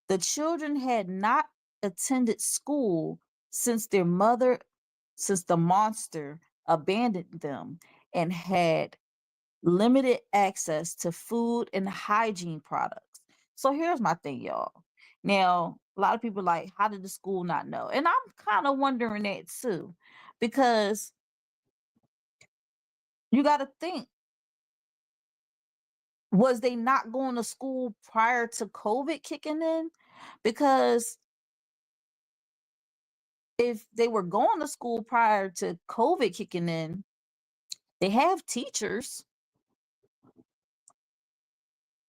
The children had not attended school since their mother, since the monster abandoned them and had limited access to food and hygiene products. So here's my thing, y'all. Now, a lot of people are like, how did the school not know? And I'm kind of wondering that too, because you got to think, was they not going to school prior to COVID kicking in? because if they were going to school prior to COVID kicking in, they have teachers,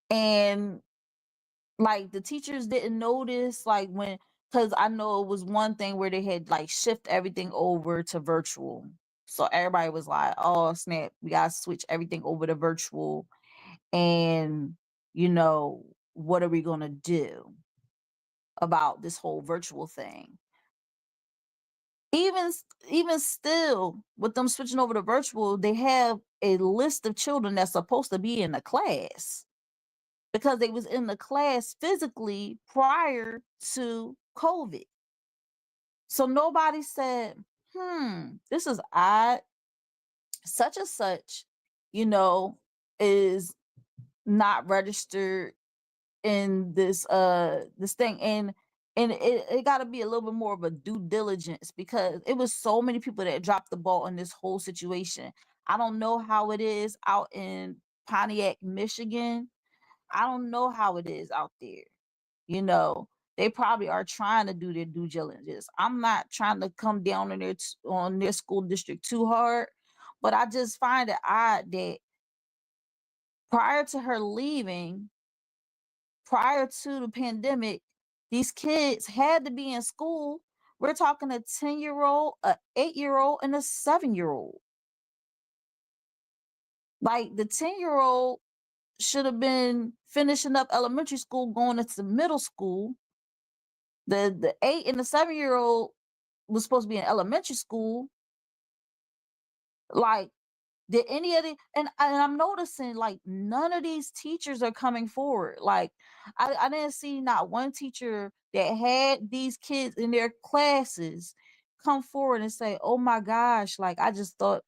and like the teachers didn't notice, like when, because I know it was one thing where they had like shift everything over to virtual. So everybody was like, oh snap, we gotta switch everything over to virtual. And you know, what are we gonna do about this whole virtual thing? Even still, with them switching over to virtual, they have a list of children that's supposed to be in the class because they was in the class physically prior to COVID. So nobody said, this is odd. Such and such, you know, is not registered in this thing. And it got to be a little bit more of a due diligence because it was so many people that dropped the ball in this whole situation. I don't know how it is out in Pontiac, Michigan. I don't know how it is out there. You know, they probably are trying to do their due diligence. I'm not trying to come down on their school district too hard, but I just find it odd that prior to her leaving, prior to the pandemic, these kids had to be in school. We're talking a 10-year-old, a 8-year-old, and a 7-year-old. Like the 10-year-old should have been finishing up elementary school, going into middle school. The 8 and the 7-year-old was supposed to be in elementary school. Like, did any of the and I'm noticing like none of these teachers are coming forward. Like, I didn't see not one teacher that had these kids in their classes come forward and say, "Oh my gosh!" Like, I just thought,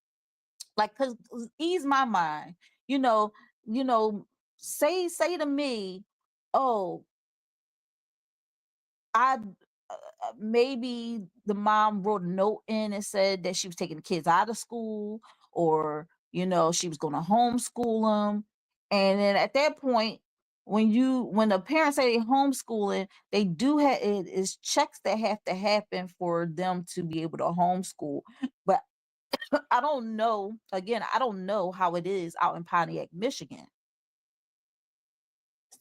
like, cause ease my mind, you know, you know, say to me, "Oh, I maybe the mom wrote a note in and said that she was taking the kids out of school, or you know, she was going to homeschool them." And then at that point, when the parents say they homeschooling, they do have it is checks that have to happen for them to be able to homeschool. But I don't know. Again, I don't know how it is out in Pontiac, Michigan.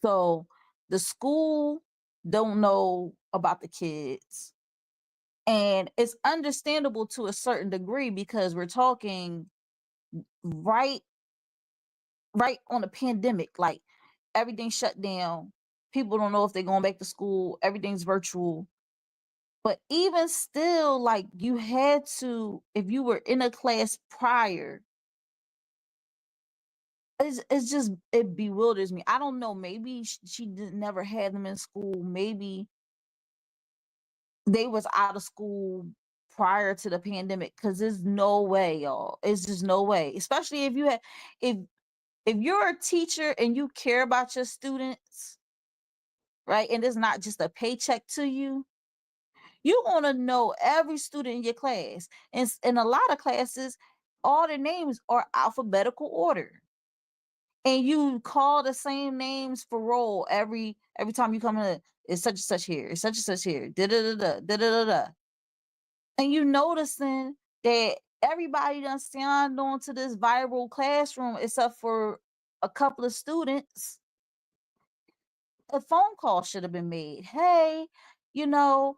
So the school don't know about the kids. And it's understandable to a certain degree because we're talking right on a pandemic. Like, everything shut down. People don't know if they're going back to school. Everything's virtual. But even still, like, you had to, if you were in a class prior, it's just, it bewilders me. I don't know. Maybe she never had them in school. Maybe they was out of school prior to the pandemic, because there's no way, y'all. It's just no way. Especially if you had, if you're a teacher and you care about your students, right? And it's not just a paycheck to you. You want to know every student in your class. And in a lot of classes, all their names are alphabetical order. And you call the same names for roll every time you come in. It's such and such here. It's such and such here. Da da da da da da da. And you noticing that everybody done signed on to this viral classroom except for a couple of students. A phone call should have been made. Hey, you know,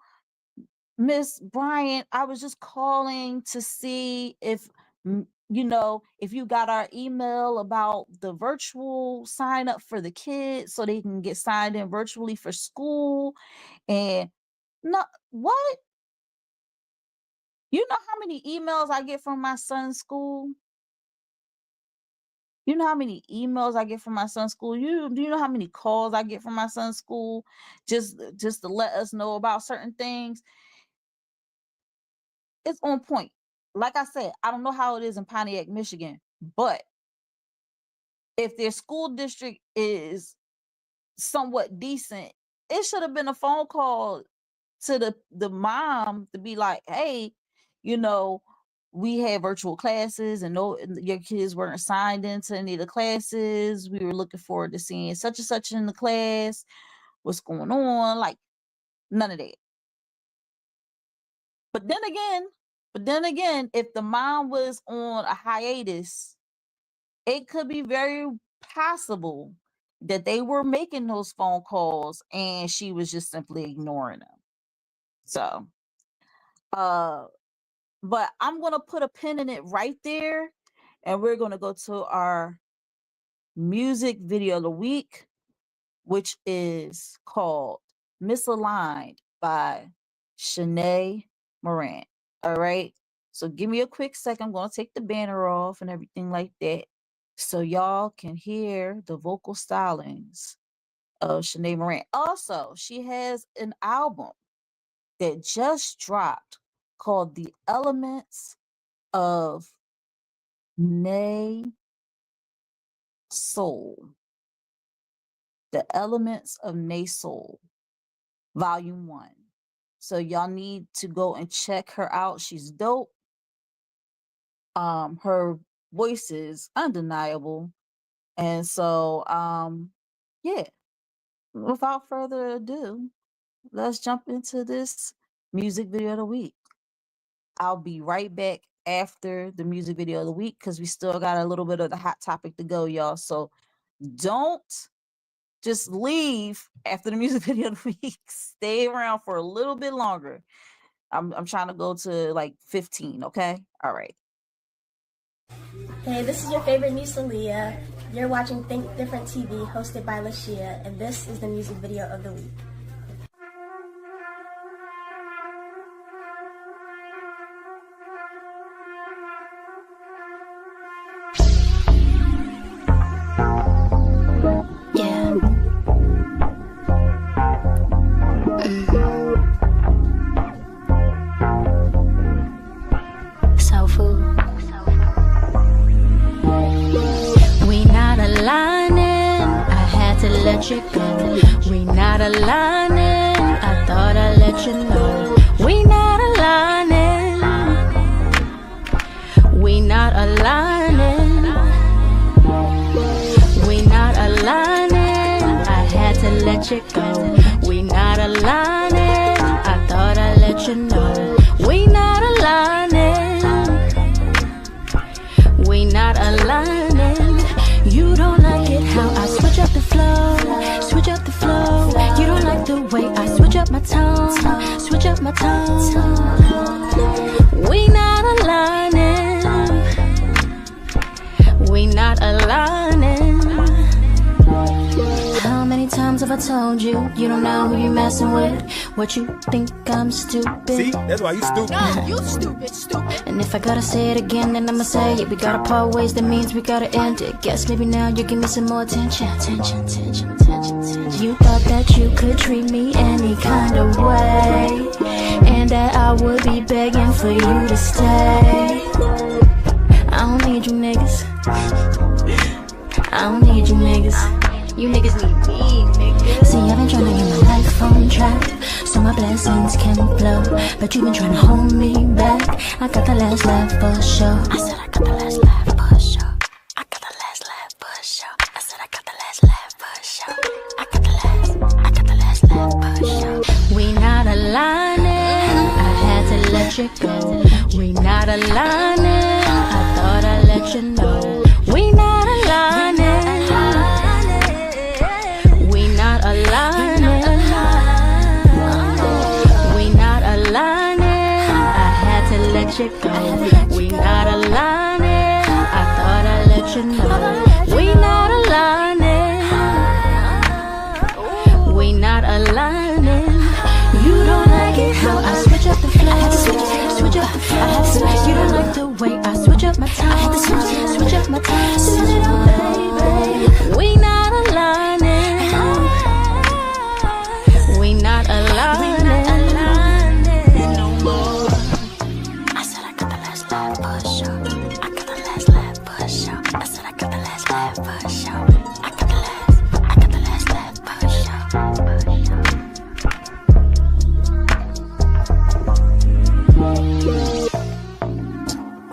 Miss Bryant, I was just calling to see if, you know, if you got our email about the virtual sign up for the kids so they can get signed in virtually for school. And no, what? You know how many emails I get from my son's school? You know how many emails I get from my son's school? Do you know how many calls I get from my son's school just to let us know about certain things? It's on point. Like I said, I don't know how it is in Pontiac, Michigan, but if their school district is somewhat decent, it should have been a phone call to the mom to be like, "Hey, you know, we had virtual classes and no, your kids weren't signed into any of the classes. We were looking forward to seeing such and such in the class. What's going on?" Like, None of that. But then again, if the mom was on a hiatus, it could be very possible that they were making those phone calls and she was just simply ignoring them. So, but I'm going to put a pin in it right there, and we're going to go to our music video of the week, which is called Misaligned by Shanae Morant. All right. So give me a quick second. I'm going to take the banner off and everything like that, so y'all can hear the vocal stylings of Shanae Morant. Also, she has an album that just dropped called The Elements of Nay Soul. The Elements of Nay Soul, Volume 1. So y'all need to go and check her out. She's dope. Her voice is undeniable. And so, yeah, without further ado, let's jump into this music video of the week. I'll be right back after the music video of the week because we still got a little bit of the hot topic to go, y'all. So don't just leave after the music video of the week. Stay around for a little bit longer. I'm trying to go to like 15, okay? All right.
Hey, this is your favorite niece, Aaliyah. You're watching Think Different TV, hosted by Lashia, and this is the music video of the week.
Let you go. We not aligning. I thought I'd let you know. We not aligning. We not aligning. We not aligning. I had to let you go. We not aligning. I thought I'd let you know. We not aligning. We not aligning. You don't like it how I switch up the flow, switch up the flow. You don't like the way I switch up my tone, switch up my tone. We not aligning. We not aligning. How many times have I told you, you don't know who you messing with? What you think I'm stupid?
See, that's why you stupid.
No, you stupid, stupid. And if I gotta say it again, then I'ma say it. We gotta part ways, that means we gotta end it. Guess maybe now you give me some more attention. You thought that you could treat me any kind of way, and that I would be begging for you to stay. I don't need you niggas. I don't need you niggas. You niggas need me, niggas. See, I've been trying to get my life on track, so my blessings can flow, but you've been trying to hold me back. I got the last laugh for sure. I said I got the last laugh for sure. I got the last laugh for sure. I said I got the last laugh for sure. I got the last laugh for sure. We not aligning. I had to let you go. We not aligning. I thought I'd let you know. We not aligning. We not aligning. We not aligning. I had to let you go. We not aligning. I thought I'd let you know. We not aligning. We not aligning. You don't like it how I switch up the flow, switch up the flow. You don't like the way I switch up my tone, switch up my tone. Switch it up, baby. We not aligning. We not aligning no more. I said I got the last laugh for sure. I got the last laugh for sure. I said I got the last laugh for sure. I got the last laugh for sure.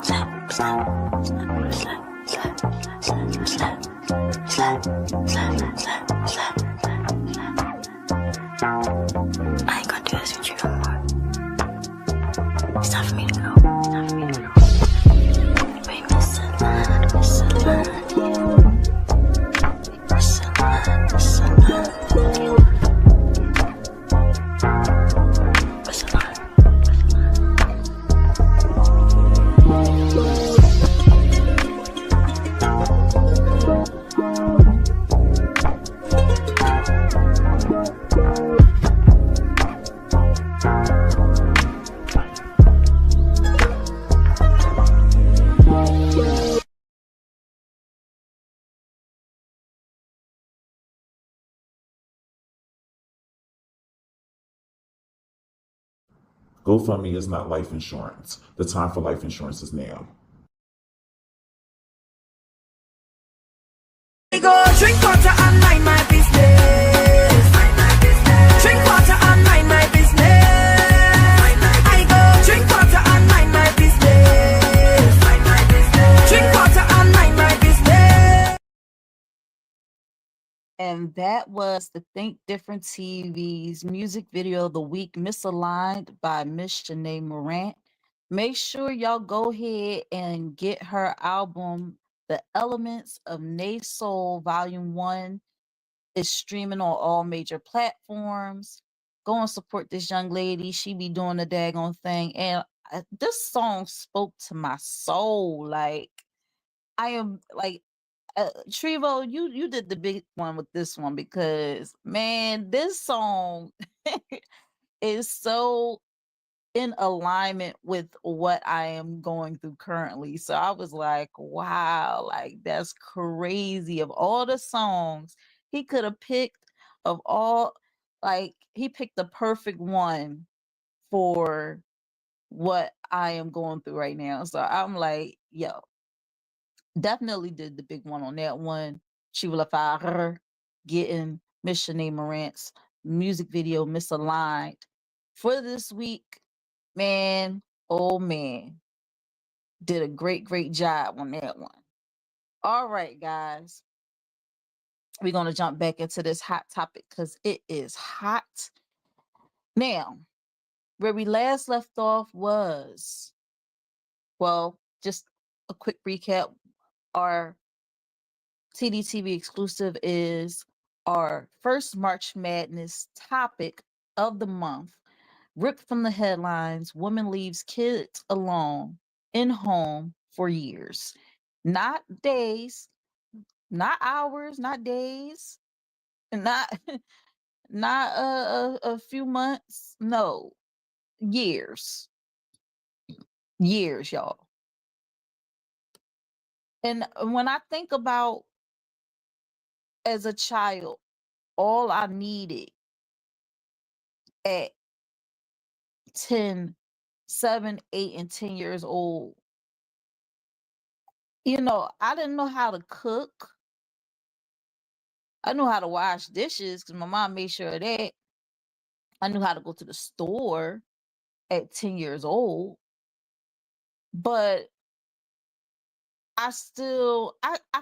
Slap, slap, slap, slap, slap, slap, slap.
GoFundMe is not life insurance. The time for life insurance is now.
I go drink water and mind my business. Drink water and mind my business. I go drink water and mind my business. Drink water and mind my business.
And that was the Think Different TV's music video of the week, Misaligned by Miss Shanae Morant. Make sure y'all go ahead and get her album, The Elements of Nay Soul, Volume 1. It's streaming on all major platforms. Go and support this young lady. She be doing the daggone thing. And this song spoke to my soul. Like, I am like, Trevo, you did the big one with this one because, man, this song is so in alignment with what I am going through currently. So I was like, wow, like that's crazy. Of all the songs he could have picked, of all, like he picked the perfect one for what I am going through right now. So I'm like, yo, definitely did the big one on that one. She will have getting Miss Shanae Morant's music video Misaligned for this week. Man, oh man, did a great job on that one. All right, guys, we're gonna jump back into this hot topic because it is hot. Now, where we last left off was, well, just a quick recap. Our Tdtv exclusive is our first March Madness topic of the month. Ripped from the headlines, woman leaves kids alone in home for years. Not days, not hours, not days, not not a few months. No, years. Years, y'all. And when I think about as a child, all I needed at 10, 7, 8, and 10 years old, I didn't know how to cook. I knew how to wash dishes because my mom made sure of that. I knew how to go to the store at 10 years old. But I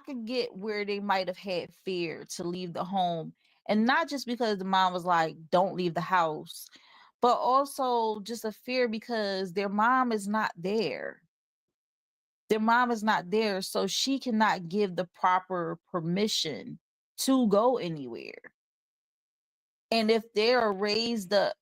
could get where they might have had fear to leave the home. And not just because the mom was like, don't leave the house, but also just a fear because their mom is not there. Their mom is not there, so she cannot give the proper permission to go anywhere. And if they're raised up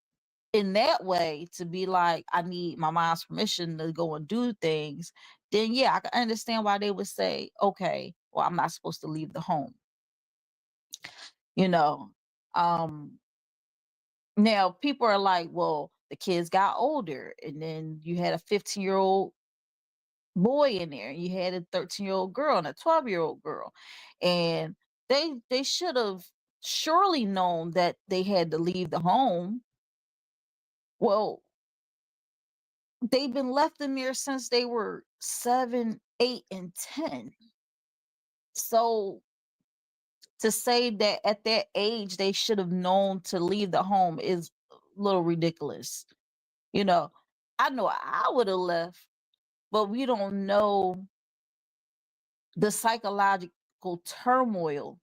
in that way to be like, I need my mom's permission to go and do things, then yeah, I can understand why they would say, okay, well, I'm not supposed to leave the home. Now people are like, well, the kids got older and then you had a 15-year-old boy in there, you had a 13-year-old girl and a 12-year-old girl, and they should have surely known that they had to leave the home. Well, they've been left in there since they were 7, 8, and 10. So to say that at that age they should have known to leave the home is a little ridiculous. I know I would have left, but we don't know the psychological turmoil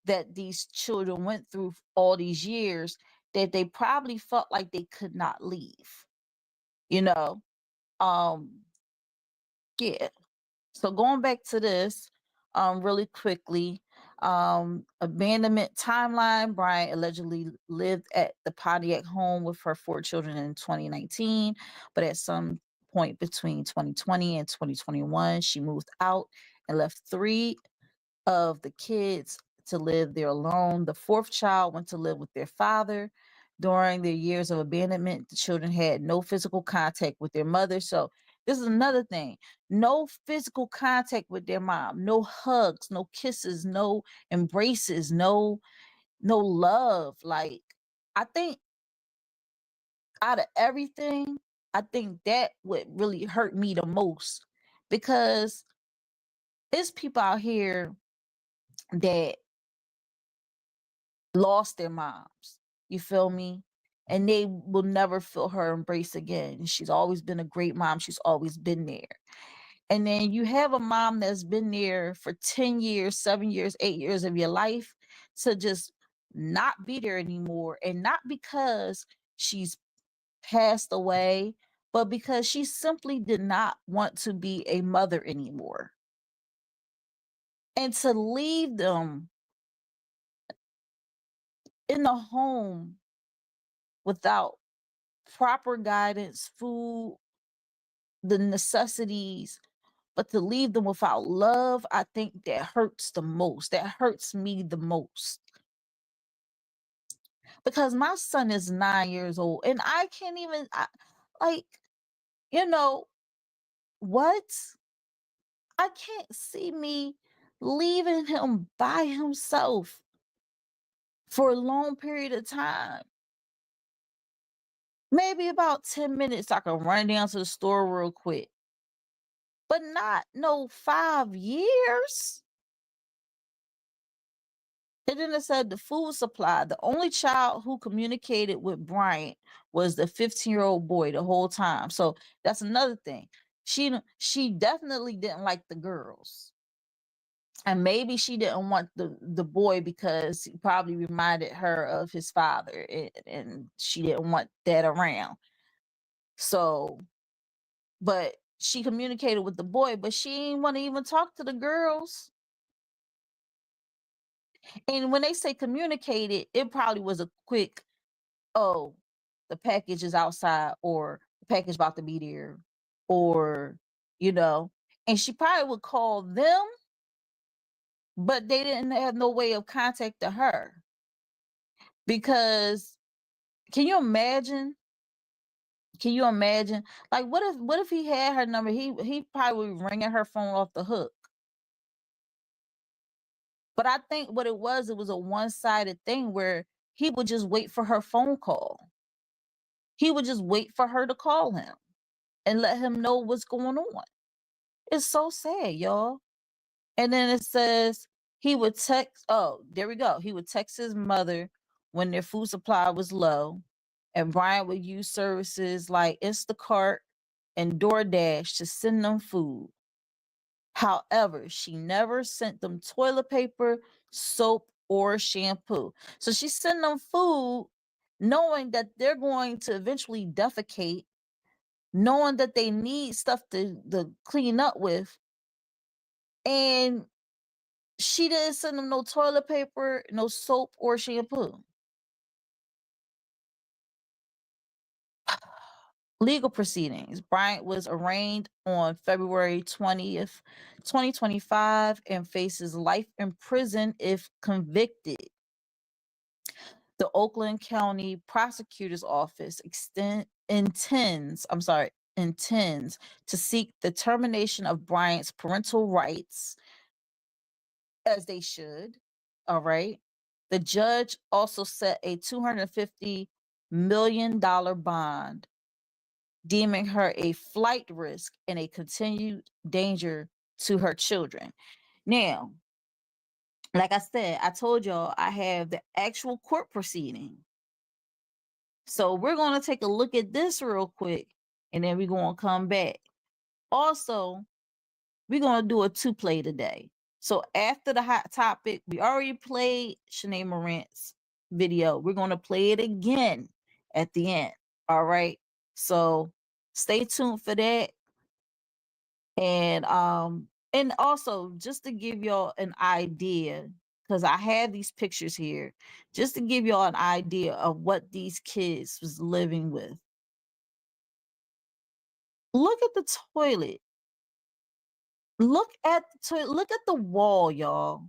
that these children went through all these years that they probably felt like they could not leave. Um yeah. So going back to this, really quickly, abandonment timeline. Bryant allegedly lived at the Pontiac home with her 4 children in 2019, but at some point between 2020 and 2021, she moved out and left 3 of the kids to live there alone. The 4th child went to live with their father. During their years of abandonment, the children had no physical contact with their mother. So this is another thing. No physical contact with their mom, no hugs, no kisses, no embraces, no love. Like, I think out of everything, I think that would really hurt me the most, because it's people out here that lost their moms. You feel me? And they will never feel her embrace again. She's always been a great mom. She's always been there. And then you have a mom that's been there for 10 years, 7 years, 8 years of your life, to just not be there anymore. And not because she's passed away, but because she simply did not want to be a mother anymore. And to leave them in the home without proper guidance, food, the necessities, but to leave them without love, I think that hurts the most. That hurts me the most. Because my son is 9 years old and I can't even, like, you know, what? I can't see me leaving him by himself for a long period of time. Maybe about 10 minutes, I can run down to the store real quick. But not no 5 years. And then it said the food supply. The only child who communicated with Bryant was the 15-year-old boy the whole time. So that's another thing. She definitely didn't like the girls. And maybe she didn't want the boy because he probably reminded her of his father, and she didn't want that around. So, but she communicated with the boy, but she didn't want to even talk to the girls. And when they say communicated, it probably was a quick, oh, the package is outside, or the package about to be there, or, and she probably would call them, but they didn't have no way of contacting her. Because can you imagine? Can you imagine? Like, what if he had her number? He probably would ringing her phone off the hook. But I think what it was a one-sided thing where he would just wait for her phone call. He would just wait for her to call him and let him know what's going on. It's so sad, y'all. And then it says he would text, oh, there we go. He would text his mother when their food supply was low. And Brian would use services like Instacart and DoorDash to send them food. However, she never sent them toilet paper, soap, or shampoo. So she sent them food knowing that they're going to eventually defecate, knowing that they need stuff to clean up with. And she didn't send them no toilet paper, no soap, or shampoo. Legal proceedings. Bryant was arraigned on February 20th, 2025, and faces life in prison if convicted. The Oakland County Prosecutor's Office intends to seek the termination of Bryant's parental rights, as they should. All right. The judge also set a $250 million bond, deeming her a flight risk and a continued danger to her children. Now, like I said, I told y'all I have the actual court proceeding. So we're going to take a look at this real quick, and then we're going to come back. Also, we're going to do a 2-play today. So after the hot topic, we already played Shanae Morant's video. We're going to play it again at the end. All right. So stay tuned for that. And also just to give y'all an idea, because I have these pictures here, just to give y'all an idea of what these kids was living with. Look at the toilet. Look at the wall, y'all.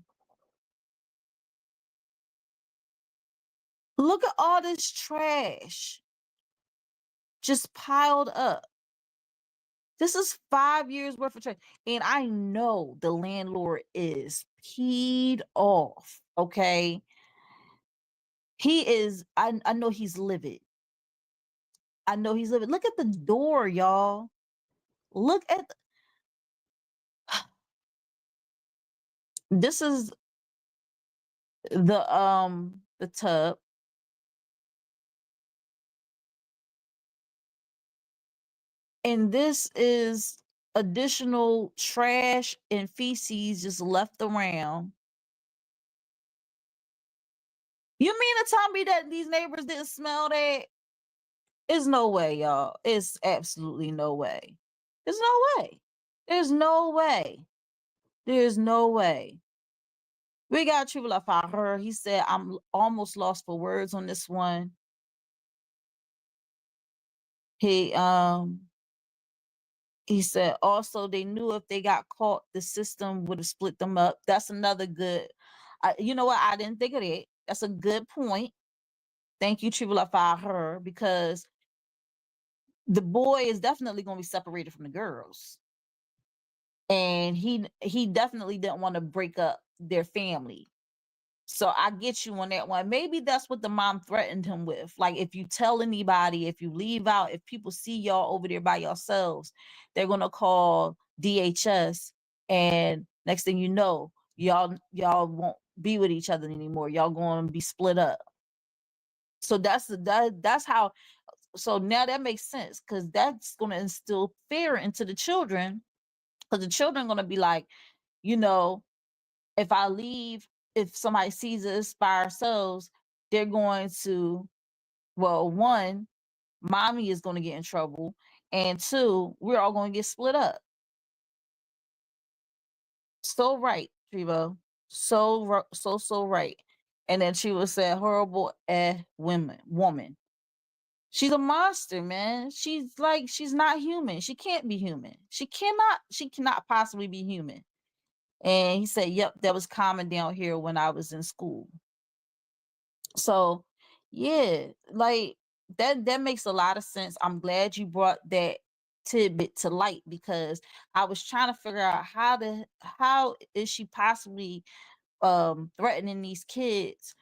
Look at all this trash just piled up. This is 5 years worth of trash. And I know the landlord is peed off, okay? He is, I know he's livid. I know he's living. Look at the door, y'all. Look at this is the tub. And this is additional trash and feces just left around. You mean to tell me that these neighbors didn't smell that? There's no way, y'all. It's absolutely no way. There's no way. There's no way. There's no way. We got Triple F out her. He said, I'm almost lost for words on this one. He said also they knew if they got caught, the system would have split them up. That's another good. You know what? I didn't think of that. That's a good point. Thank you, Triple F out her, because the boy is definitely going to be separated from the girls. And he definitely didn't want to break up their family. So I get you on that one. Maybe that's what the mom threatened him with. Like, if you tell anybody, if you leave out, if people see y'all over there by yourselves, they're going to call DHS. And next thing you know, y'all won't be with each other anymore. Y'all going to be split up. So that's how. So now that makes sense, because that's going to instill fear into the children. Because the children are going to be like, you know, if I leave, if somebody sees us by ourselves, they're going to, well, one, mommy is going to get in trouble, and two, we're all going to get split up. So right, Trevo. So right. And then she would say, horrible woman. She's a monster, man. She's not human. She can't be human. She cannot possibly be human. And he said, yep, that was common down here when I was in school. So yeah, like that makes a lot of sense. I'm glad you brought that tidbit to light, because I was trying to figure out how is she possibly threatening these kids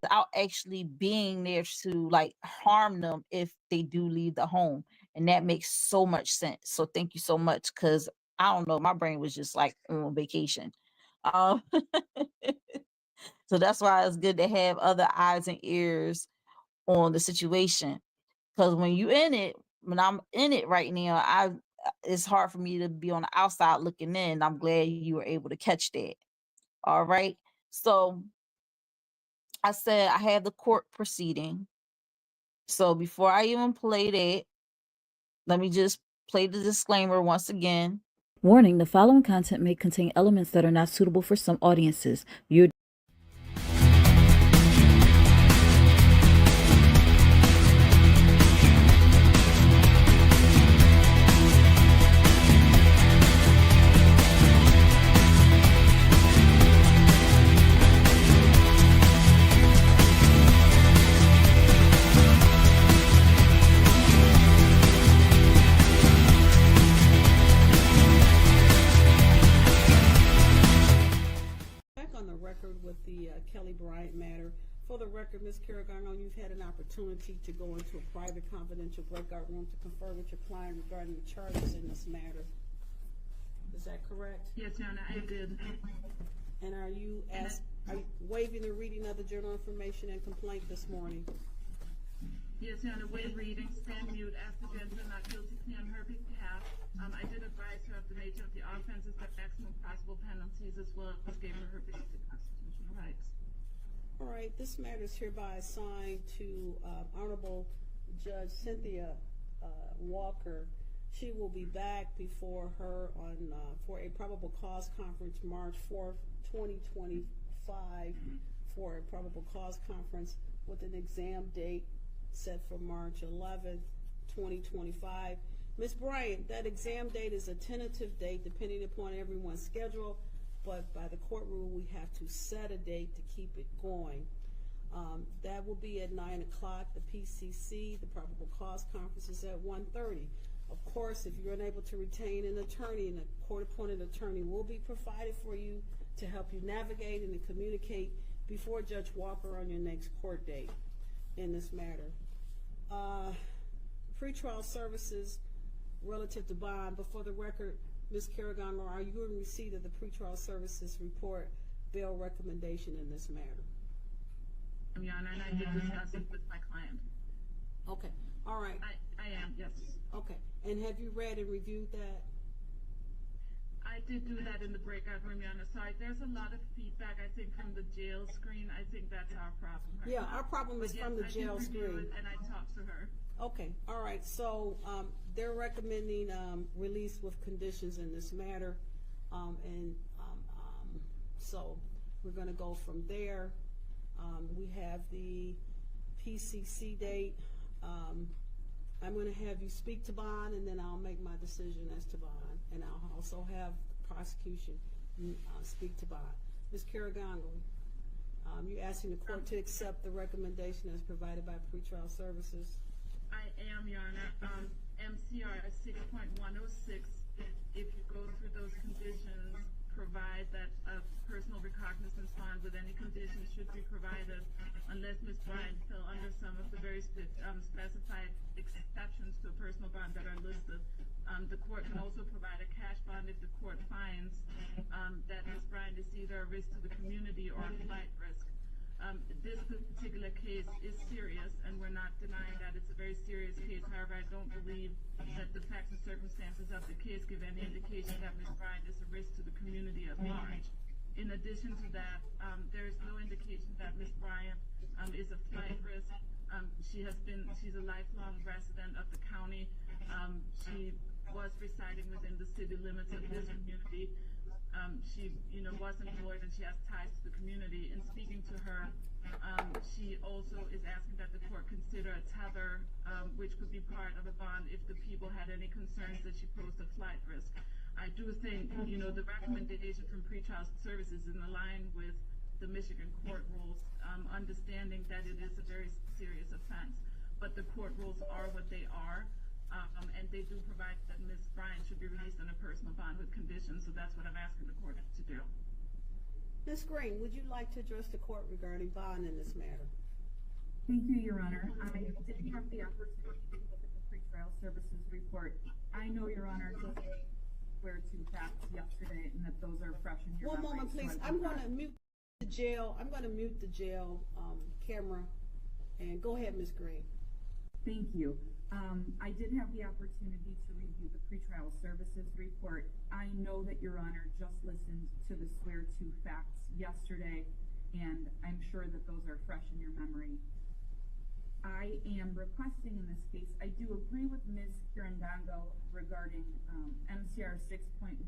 without actually being there to like harm them if they do leave the home. And that makes so much sense. So thank you so much, because I don't know, my brain was just like on vacation. So that's why it's good to have other eyes and ears on the situation. Because when I'm in it right now, it's hard for me to be on the outside looking in. I'm glad you were able to catch that. All right. So I said I have the court proceeding. So before I even play that, let me just play the disclaimer once again. Warning, the following content may contain elements that are not suitable for some audiences.
With the Kelly Bryant matter. For the record, Ms. Carrick, I know you've had an opportunity to go into a private confidential breakout room to confer with your client regarding the charges in this matter. Is that correct?
Yes, Your Honor, I did.
And are you waiving the reading of the general information and complaint this morning?
Yes, Your Honor, waive reading, stand mute, ask the judge to not guilty plea on her behalf. I did advise her of the nature of the offenses, the maximum possible penalties, as well as gave her basic constitutional rights.
All right, this matter is hereby assigned to Honorable Judge Cynthia Walker. She will be back before her on for a probable cause conference March 4th, 2025, for a probable cause conference with an exam date set for March 11th, 2025. Ms. Bryant, that exam date is a tentative date depending upon everyone's schedule, but by the court rule we have to set a date to keep it going. That will be at 9 o'clock. The PCC, the probable cause conference, is at 1:30. Of course, if you're unable to retain an attorney, and a court-appointed attorney will be provided for you to help you navigate and to communicate before Judge Walker on your next court date in this matter. pretrial services relative to bond. But for the record, Ms. Carragher, are you in receipt of the pretrial services report bail recommendation in this matter?
Your Honor, and I did discuss it with my client.
Okay, all right.
I am, yes.
Okay, and have you read and reviewed that?
I did do that in the breakout room, Your Honor. Sorry, there's a lot of feedback, I think, from the jail screen. I think that's our problem right
Yeah,
now.
our problem is
But
from
yes,
the
I
jail
did review
screen.
it, and I talked to her.
Okay, all right, so they're recommending release with conditions in this matter. So we're gonna go from there. We have the PCC date. I'm gonna have you speak to bond, and then I'll make my decision as to bond. And I'll also have the prosecution speak to bond. Ms. Carragher, you're asking the court to accept the recommendation as provided by pretrial services?
I am, Your Honor. MCR 6.106, if you go through those conditions, provide that a personal recognizance bond with any conditions should be provided unless Ms. Bryant fell under some of the very specified exceptions to a personal bond that are listed. The court can also provide a cash bond if the court finds that Ms. Bryant is either a risk to the community or a flight risk. This particular case is serious, and we're not denying that it's a very serious case. However, I don't believe that the facts and circumstances of the case give any indication that Ms. Bryant is a risk to the community at large. In addition to that, there is no indication that Ms. Bryant is a flight risk. She's a lifelong resident of the county. She was residing within the city limits of this community. She, was employed, and she has ties to the community. In speaking to her, she also is asking that the court consider a tether, which could be part of a bond if the people had any concerns that she posed a flight risk. I do think, the recommendation from pretrial services is in line with the Michigan court rules, understanding that it is a very serious offense. But the court rules are what they are. And they do provide that Ms. Bryant should be released on a personal bond with conditions, so that's what I'm asking the court to do.
Ms. Green, would you like to address the court regarding bond in this matter?
Thank you, Your Honor. I did have the opportunity to look at the pretrial services report. I know, Your Honor, just swear to facts yesterday, and that those are fresh in your memory.
One moment, please. I'm going to mute the jail. Camera, and go ahead, Ms. Green.
Thank you. I did have the opportunity to review the pretrial services report. I know that Your Honor just listened to the swear to facts yesterday, and I'm sure that those are fresh in your memory. I am requesting in this case, I do agree with Ms. Kirandango regarding MCR 6.106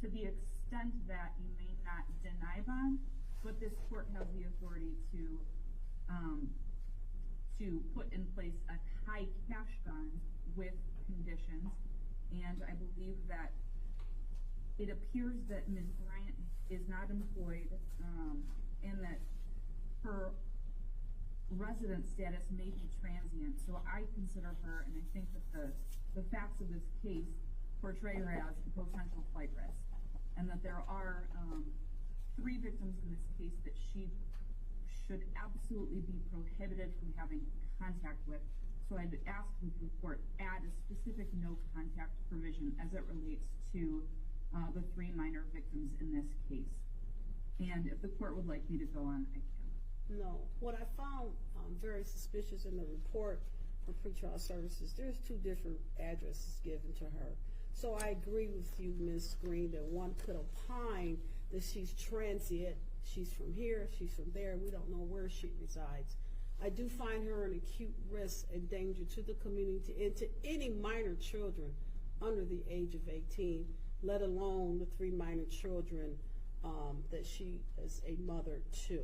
to the extent that you may not deny bond, but this court has the authority to put in place a high cash bond with conditions, and I believe that it appears that Ms. Bryant is not employed, and that her resident status may be transient. So I consider her, and I think that the facts of this case portray her as a potential flight risk, and that there are 3 victims in this case that she should absolutely be prohibited from having contact with. So I'd ask that the court add a specific no contact provision as it relates to the 3 minor victims in this case. And if the court would like me to go on, I can.
No. What I found very suspicious in the report for pretrial services, there's 2 different addresses given to her. So I agree with you, Ms. Green, that one could opine that she's transient. She's from here, she's from there. We don't know where she resides. I do find her an acute risk and danger to the community and to any minor children under the age of 18, let alone the 3 minor children that she is a mother to.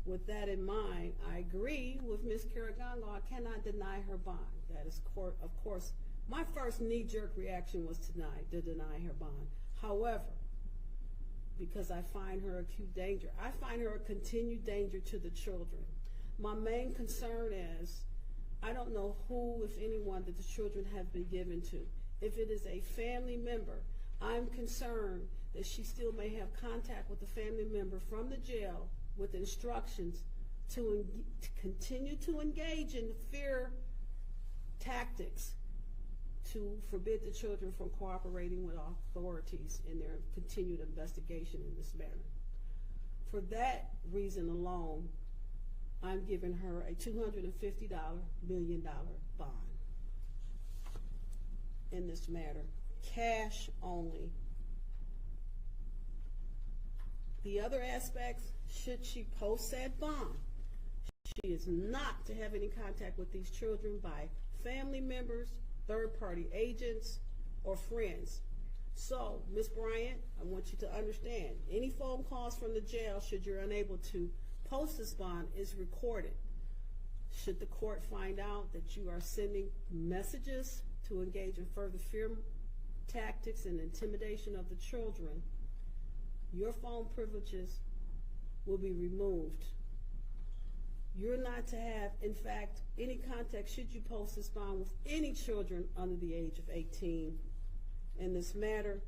With that in mind, I agree with Ms. Carragher. I cannot deny her bond. That is, of course, my first knee-jerk reaction was to deny her bond. However, because I find her acute danger, I find her a continued danger to the children. My main concern is, I don't know who, if anyone, that the children have been given to. If it is a family member, I'm concerned that she still may have contact with the family member from the jail with instructions to continue to engage in fear tactics to forbid the children from cooperating with authorities in their continued investigation in this matter. For that reason alone, I'm giving her a $250 million bond in this matter, cash only. The other aspects, should she post that bond, she is not to have any contact with these children by family members, third-party agents, or friends. So, Ms. Bryant, I want you to understand, any phone calls from the jail, should you're unable to post this bond, is recorded. Should the court find out that you are sending messages to engage in further fear tactics and intimidation of the children, your phone privileges will be removed. You're not to have, in fact, any contact should you post this bond with any children under the age of 18 in this matter.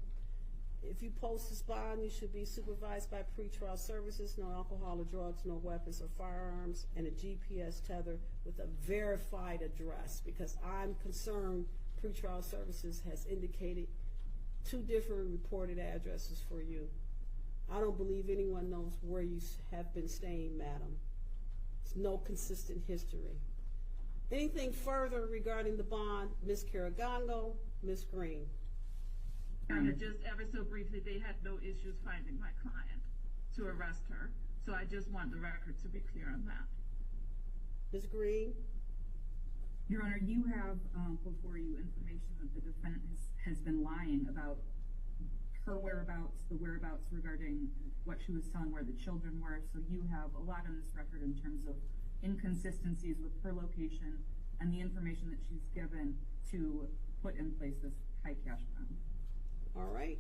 If you post this bond, you should be supervised by pretrial services, no alcohol or drugs, no weapons or firearms, and a GPS tether with a verified address, because I'm concerned pretrial services has indicated 2 different reported addresses for you. I don't believe anyone knows where you have been staying, madam. There's no consistent history. Anything further regarding the bond, Ms. Caragongo, Ms. Green?
Just ever so briefly, they had no issues finding my client to arrest her. So I just want the record to be clear on that.
Ms. Green?
Your Honor, you have before you information that the defendant has been lying about her whereabouts, the whereabouts regarding what she was telling where the children were. So you have a lot on this record in terms of inconsistencies with her location and the information that she's given to put in place this high cash bond.
All right.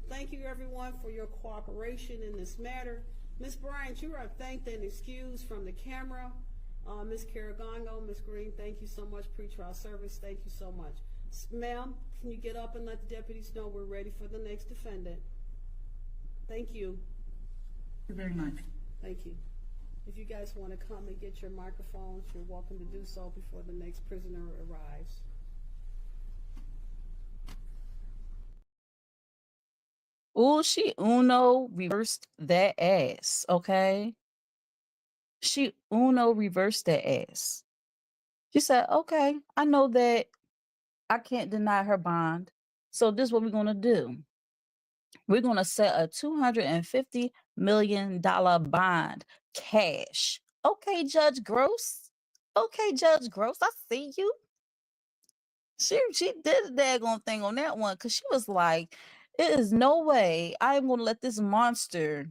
Thank you, everyone, for your cooperation in this matter. Ms. Bryant, you are thanked and excused from the camera. Ms. Caragongo, Ms. Green, thank you so much. Pretrial service, thank you so much. Ma'am, can you get up and let the deputies know we're ready for the next defendant? Thank you.
Thank you very much.
Thank you. If you guys want to come and get your microphones, you're welcome to do so before the next prisoner arrives.
Oh, she Uno reversed that ass, okay? She Uno reversed that ass. She said, okay, I know that I can't deny her bond. So this is what we're going to do. We're going to set a $250 million bond cash. Okay, Judge Gross. Okay, Judge Gross, I see you. She did a daggone thing on that one, because she was like, it is no way I'm going to let this monster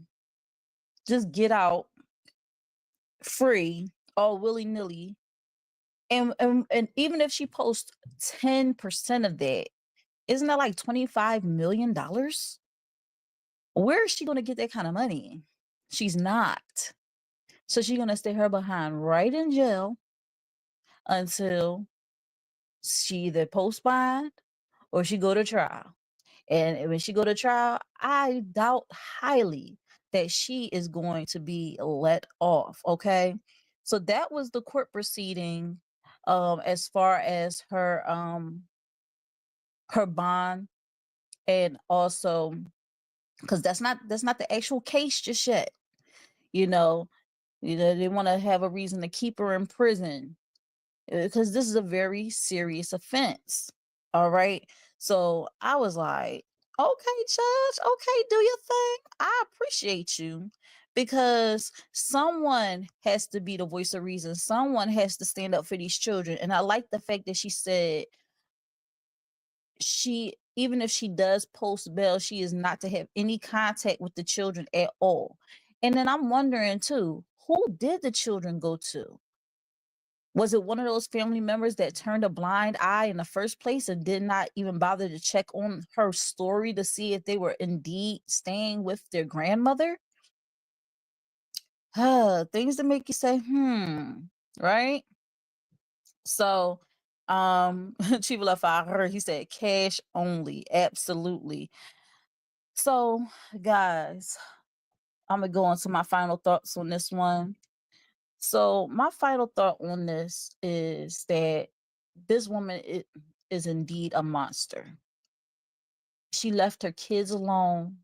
just get out free all willy-nilly. And even if she posts 10% of that, isn't that like $25 million? Where is she going to get that kind of money? She's not. So she's going to stay her behind right in jail until she either post bond or she go to trial. And when she go to trial, I doubt highly that she is going to be let off. Okay. So that was the court proceeding as far as her bond, and also because that's not the actual case just yet. They want to have a reason to keep her in prison because this is a very serious offense. All right. So I was like, okay, Judge, okay, do your thing. I appreciate you, because someone has to be the voice of reason. Someone has to stand up for these children. And I like the fact that she said even if she does post bail, she is not to have any contact with the children at all. And then I'm wondering too, who did the children go to? Was it one of those family members that turned a blind eye in the first place and did not even bother to check on her story to see if they were indeed staying with their grandmother? Things that make you say, right? So, Chief Lafayette, he said cash only. Absolutely. So, guys, I'm going to go into my final thoughts on this one. So my final thought on this is that this woman is indeed a monster. She left her kids alone.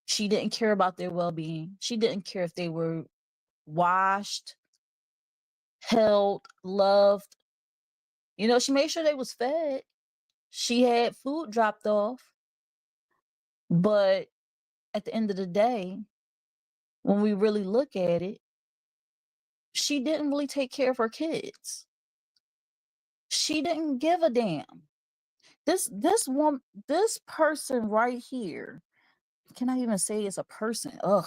She didn't care about their well-being. She didn't care if they were washed, held, loved. You know, she made sure they was fed. She had food dropped off. But at the end of the day, when we really look at it, she didn't really take care of her kids. She didn't give a damn. This person right here, can I even say it's a person? Ugh.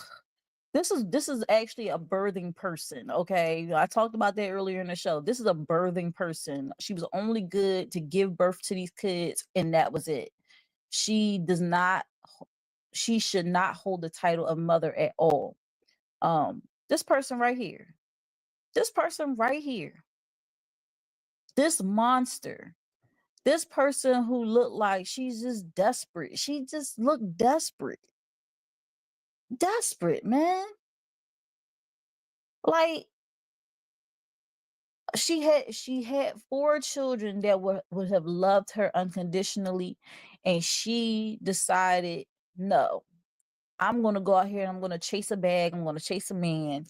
This is actually a birthing person, okay? I talked about that earlier in the show. This is a birthing person. She was only good to give birth to these kids, and that was it. She should not hold the title of mother at all. This person right here. This person right here. This monster. This person who looked like she's just desperate. She just looked desperate. Desperate, man. Like she had 4 children that would have loved her unconditionally, and she decided, no, I'm gonna go out here and I'm gonna chase a bag, I'm gonna chase a man,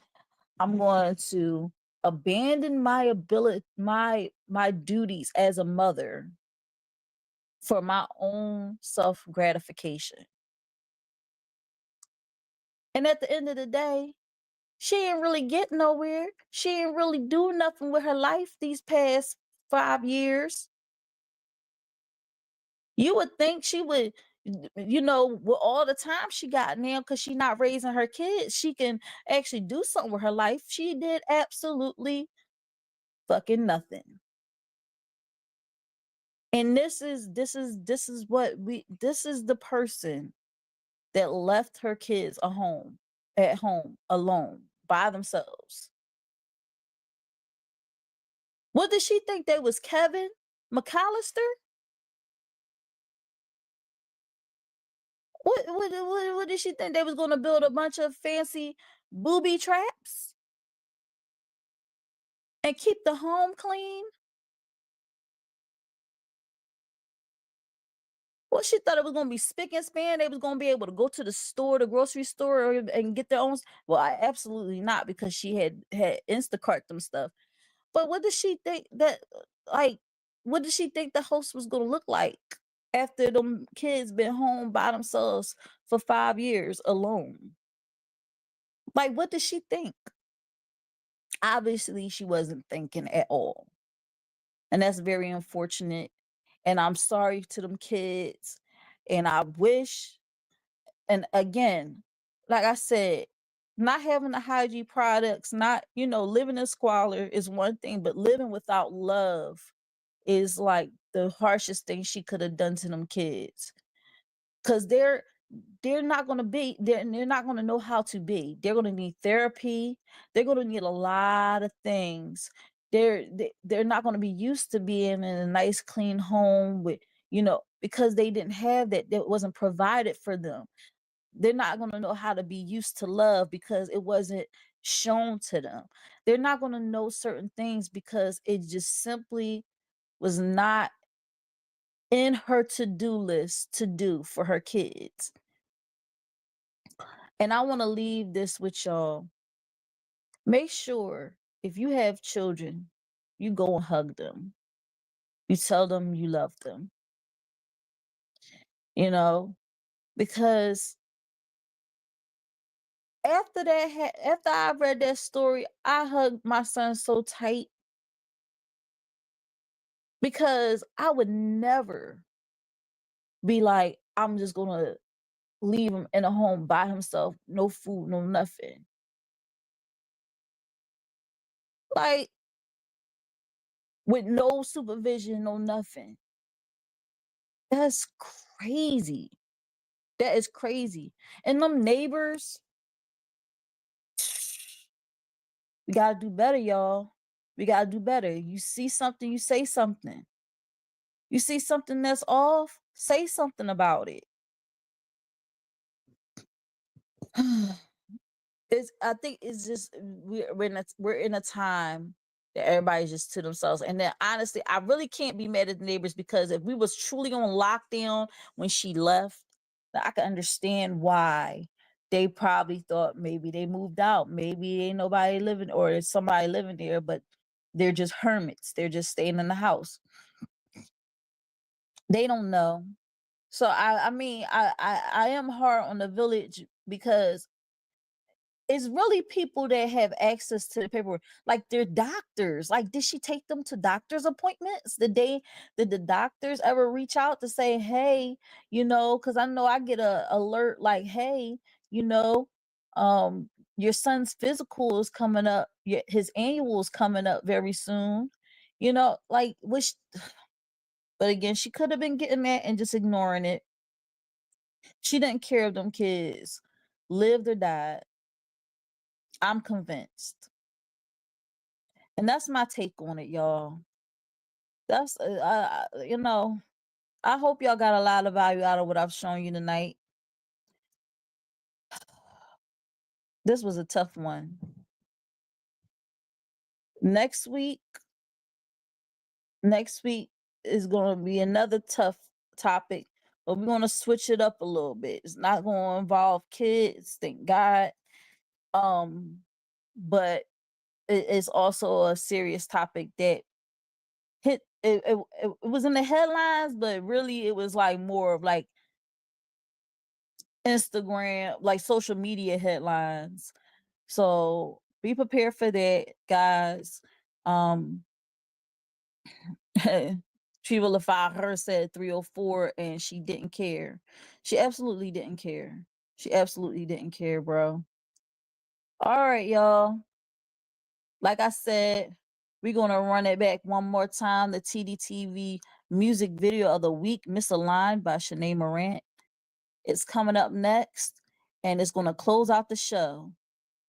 I'm going to abandon my ability, my duties as a mother for my own self-gratification. And at the end of the day, she didn't really get nowhere. She didn't really do nothing with her life these past 5 years. You would think she would, you know, with all the time she got now because she's not raising her kids, she can actually do something with her life. She did absolutely fucking nothing. And this is the person that left her kids at home alone by themselves. What did she think they was, Kevin McAllister? What did she think they was going to build a bunch of fancy booby traps and keep the home clean? Well, she thought it was going to be spick and span. They was going to be able to go to the store, the grocery store, and get their own. Well, absolutely not, because she had Instacart them stuff. But what did she think what did she think the host was going to look like after them kids been home by themselves for 5 years alone? Like, what did she think? Obviously, she wasn't thinking at all. And that's very unfortunate. And I'm sorry to them kids. And I wish, and again, like I said, not having the hygiene products, not, living in squalor is one thing, but living without love is like the harshest thing she could have done to them kids. Because they're not going to be, they're not going to know how to be. They're going to need therapy. They're going to need a lot of things. They're not going to be used to being in a nice, clean home with, because they didn't have that. That wasn't provided for them. They're not going to know how to be used to love because it wasn't shown to them. They're not going to know certain things because it just simply was not in her to-do list to do for her kids. And I want to leave this with y'all. Make sure if you have children, you go and hug them. You tell them you love them. Because after I read that story, I hugged my son so tight, because I would never be like, I'm just going to leave him in a home by himself, no food, no nothing. Like, with no supervision, no nothing. That's crazy. That is crazy. And them neighbors, we gotta do better, y'all. We gotta do better. You see something, you say something. You see something that's off, say something about it. I think it's just we're in a time that everybody's just to themselves. And then honestly, I really can't be mad at the neighbors, because if we was truly on lockdown when she left, I can understand why they probably thought maybe they moved out, maybe ain't nobody living, or there's somebody living there, but they're just hermits. They're just staying in the house. They don't know. So I mean, I am hard on the village, because it's really people that have access to the paperwork. Like, they're doctors. Like, did she take them to doctor's appointments? Did the doctors ever reach out to say, hey, because I know I get a alert like, hey, your son's physical is coming up, his annual is coming up very soon, like, which, but again, she could have been getting that and just ignoring it. She didn't care if them kids lived or died. I'm convinced. And that's my take on it, y'all. That's, I hope y'all got a lot of value out of what I've shown you tonight. This was a tough one. Next week is going to be another tough topic, but we're going to switch it up a little bit. It's not going to involve kids, thank God. But it's also a serious topic that hit. It was in the headlines, but really it was like more of like Instagram, like social media headlines. So be prepared for that, guys. Treva LaFave said 304, and she didn't care. She absolutely didn't care. She absolutely didn't care, bro. All right, y'all. Like I said, we're going to run it back one more time. The Tdtv music video of the week, Misaligned by Shanae Morant. It's coming up next, and it's going to close out the show.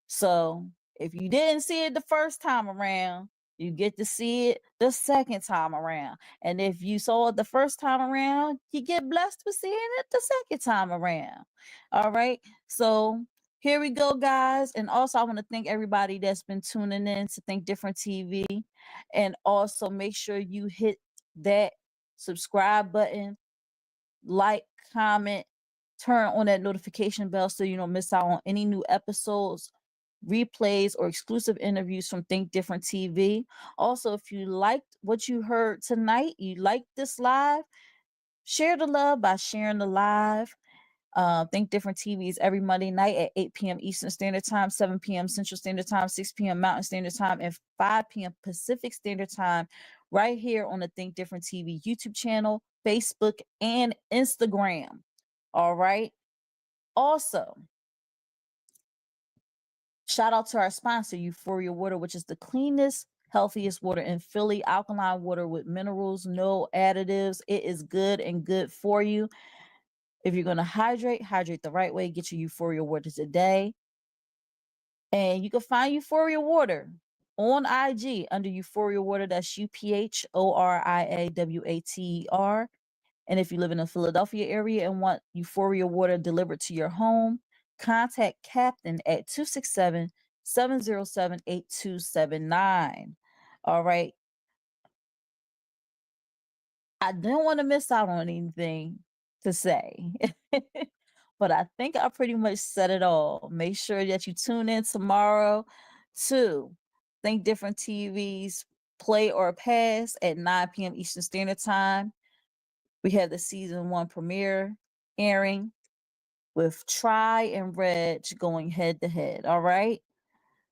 So if you didn't see it the first time around, you get to see it the second time around. And if you saw it the first time around, you get blessed with seeing it the second time around. All right. So here we go, guys. And also, I want to thank everybody that's been tuning in to Think Different TV. And also make sure you hit that subscribe button, like, comment, turn on that notification bell so you don't miss out on any new episodes, replays, or exclusive interviews from Think Different TV. Also, if you liked what you heard tonight, you liked this live, share the love by sharing the live. Think Different TV is every Monday night at 8 p.m. Eastern Standard Time, 7 p.m. Central Standard Time, 6 p.m. Mountain Standard Time, and 5 p.m. Pacific Standard Time, right here on the Think Different TV YouTube channel, Facebook, and Instagram. All right. Also, shout out to our sponsor, Euphoria Water, which is the cleanest, healthiest water in Philly. Alkaline water with minerals, no additives. It is good and good for you. If you're going to hydrate the right way. Get your Euphoria Water today. And you can find Euphoria Water on IG under Euphoria Water. That's UPHORIAWATER. And if you live in the Philadelphia area and want Euphoria Water delivered to your home, contact Captain at 267-707-8279. All right. I didn't want to miss out on anything to say, but I think I pretty much said it all. Make sure that you tune in tomorrow to Think Different TV's Play or Pass at 9 p.m. Eastern Standard Time. We have the season 1 premiere airing with Try and Reg going head to head. All right.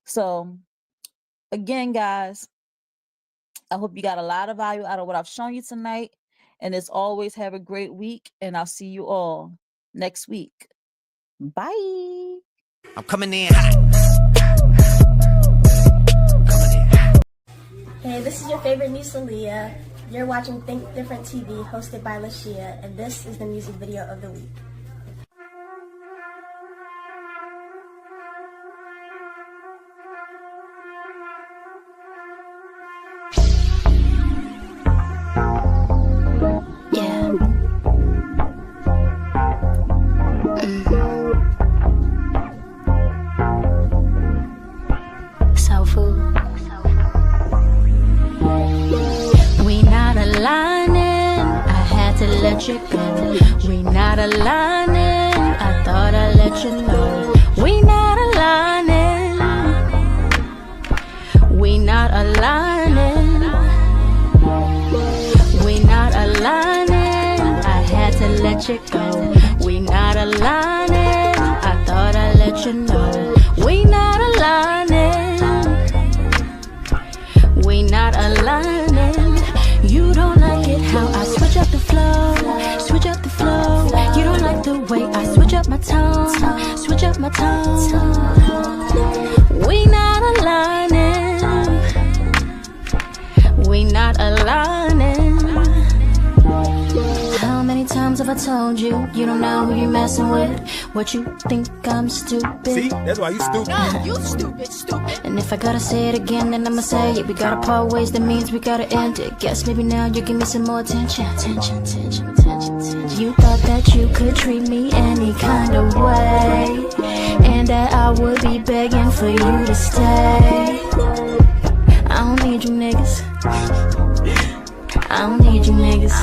So again, guys, I hope you got a lot of value out of what I've shown you tonight. And as always, have a great week, and I'll see you all next week. Bye.
I'm coming in hot.
Hey, this is your favorite niece, Aaliyah. You're watching Think Different TV, hosted by Lashia, and this is the music video of the week.
let you go. We not aligning. I thought I'd let you know. We not aligning. We not aligning. We not aligning. I had to let you go. We not aligning. I thought I'd let you know. We not aligning. We not aligning. You don't like it how I switch up the flow, switch up the flow. You don't like the way I switch up my tone, switch up my tone. We not aligning. We not aligning. How many times have I told you, you don't know who you're messing with? What you think I'm stupid?
See, that's why you stupid.
No, you stupid, stupid. And if I gotta say it again, then I'ma say it. We gotta part ways, that means we gotta end it. Guess maybe now you give me some more attention. You thought that you could treat me any kind of way, and that I would be begging for you to stay. I don't need you niggas. I don't need you niggas.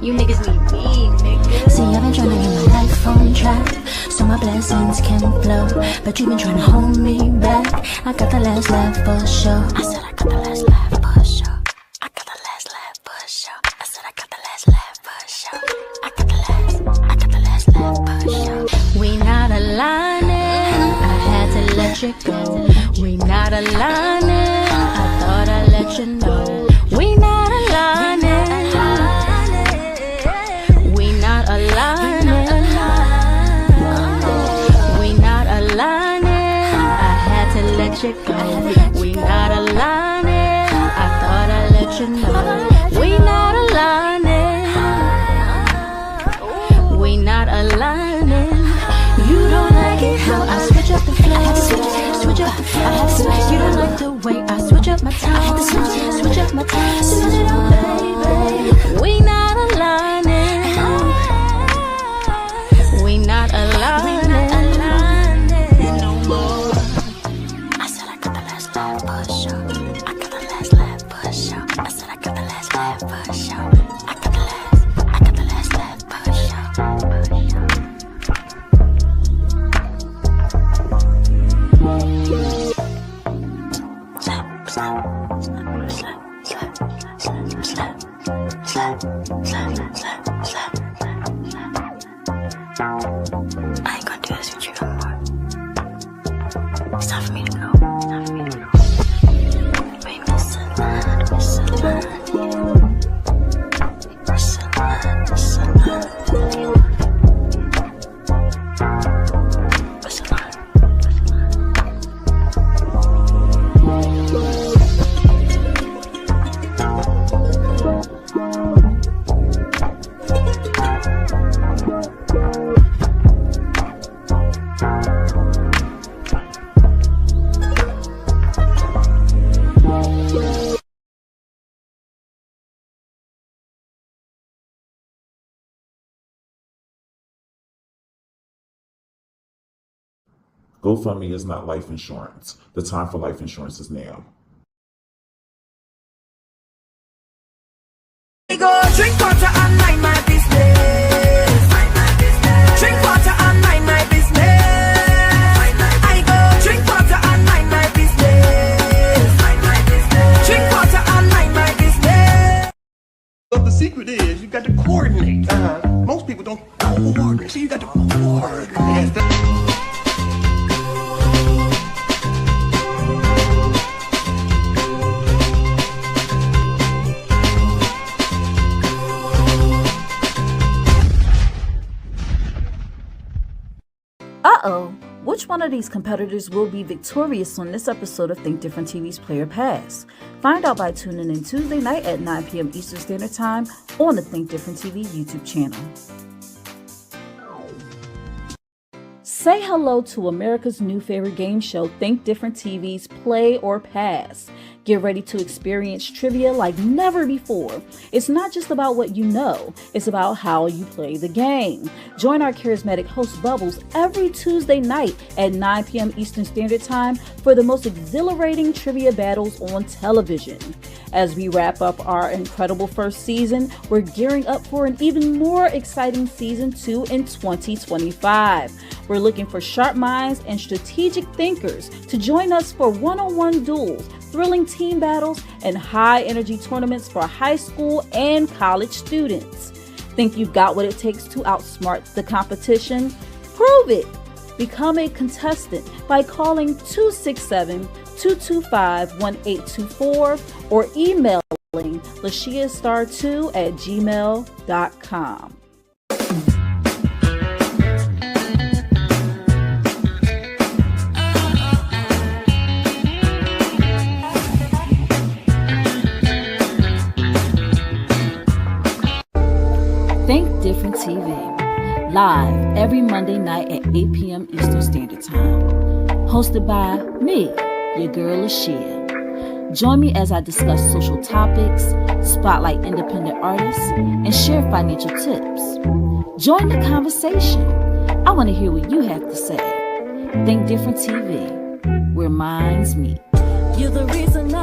You niggas need me, nigga. See, I've been trying to get my life on track, so my blessings can flow, but you've been trying to hold me back. I got the last laugh for sure. I said I got the last laugh for sure. I got the last laugh for sure. I said I got the last laugh for sure. I got the last laugh for sure. We not aligning. I had to let you go. We not aligning. I thought I'd let you know. We not aligning. We not aligning. We not aligning. I had to let you go. We not aligning. I thought I'd let you know. We not aligning. We not aligning. You don't like it how I switch up the flow, switch up the flow. You don't like the way I switch up my tone, switch up my tone. Switch it up, baby. We not aligning. We not aligning no more. I said I got the last laugh for sure. I got the last laugh for sure. I said I got the last laugh for sure. I got the last laugh for sure. I ain't gonna do this with you no more. It's time for me to go. We misaligned, misaligned. Misaligned, misaligned.
GoFundMe is not life insurance. The time for life insurance is now.
Go drink water and mind my business. Drink water and mind my business. I go drink water and mind my business. Drink water and mind my business.
But the secret is you got to coordinate. Most people don't coordinate, so you got to coordinate.
Uh-oh, which one of these competitors will be victorious on this episode of Think Different TV's Player Pass? Find out by tuning in Tuesday night at 9 p.m. Eastern Standard Time on the Think Different TV YouTube channel. Say hello to America's new favorite game show, Think Different TV's Play or Pass. Get ready to experience trivia like never before. It's not just about what you know, it's about how you play the game. Join our charismatic host Bubbles every Tuesday night at 9 p.m. Eastern Standard Time for the most exhilarating trivia battles on television.
As we wrap up our incredible first season, we're gearing up for an even more exciting season 2 in 2025. We're looking for sharp minds and strategic thinkers to join us for one-on-one duels, thrilling team battles, and high-energy tournaments for high school and college students. Think you've got what it takes to outsmart the competition? Prove it! Become a contestant by calling 267-225-1824 or emailing lashiastar2@gmail.com. Think Different TV. Live every Monday night at 8 p.m. Eastern Standard Time. Hosted by me, your girl Lashia. Join me as I discuss social topics, spotlight independent artists, and share financial tips. Join the conversation. I want to hear what you have to say. Think Different TV, where minds meet. You're the reason I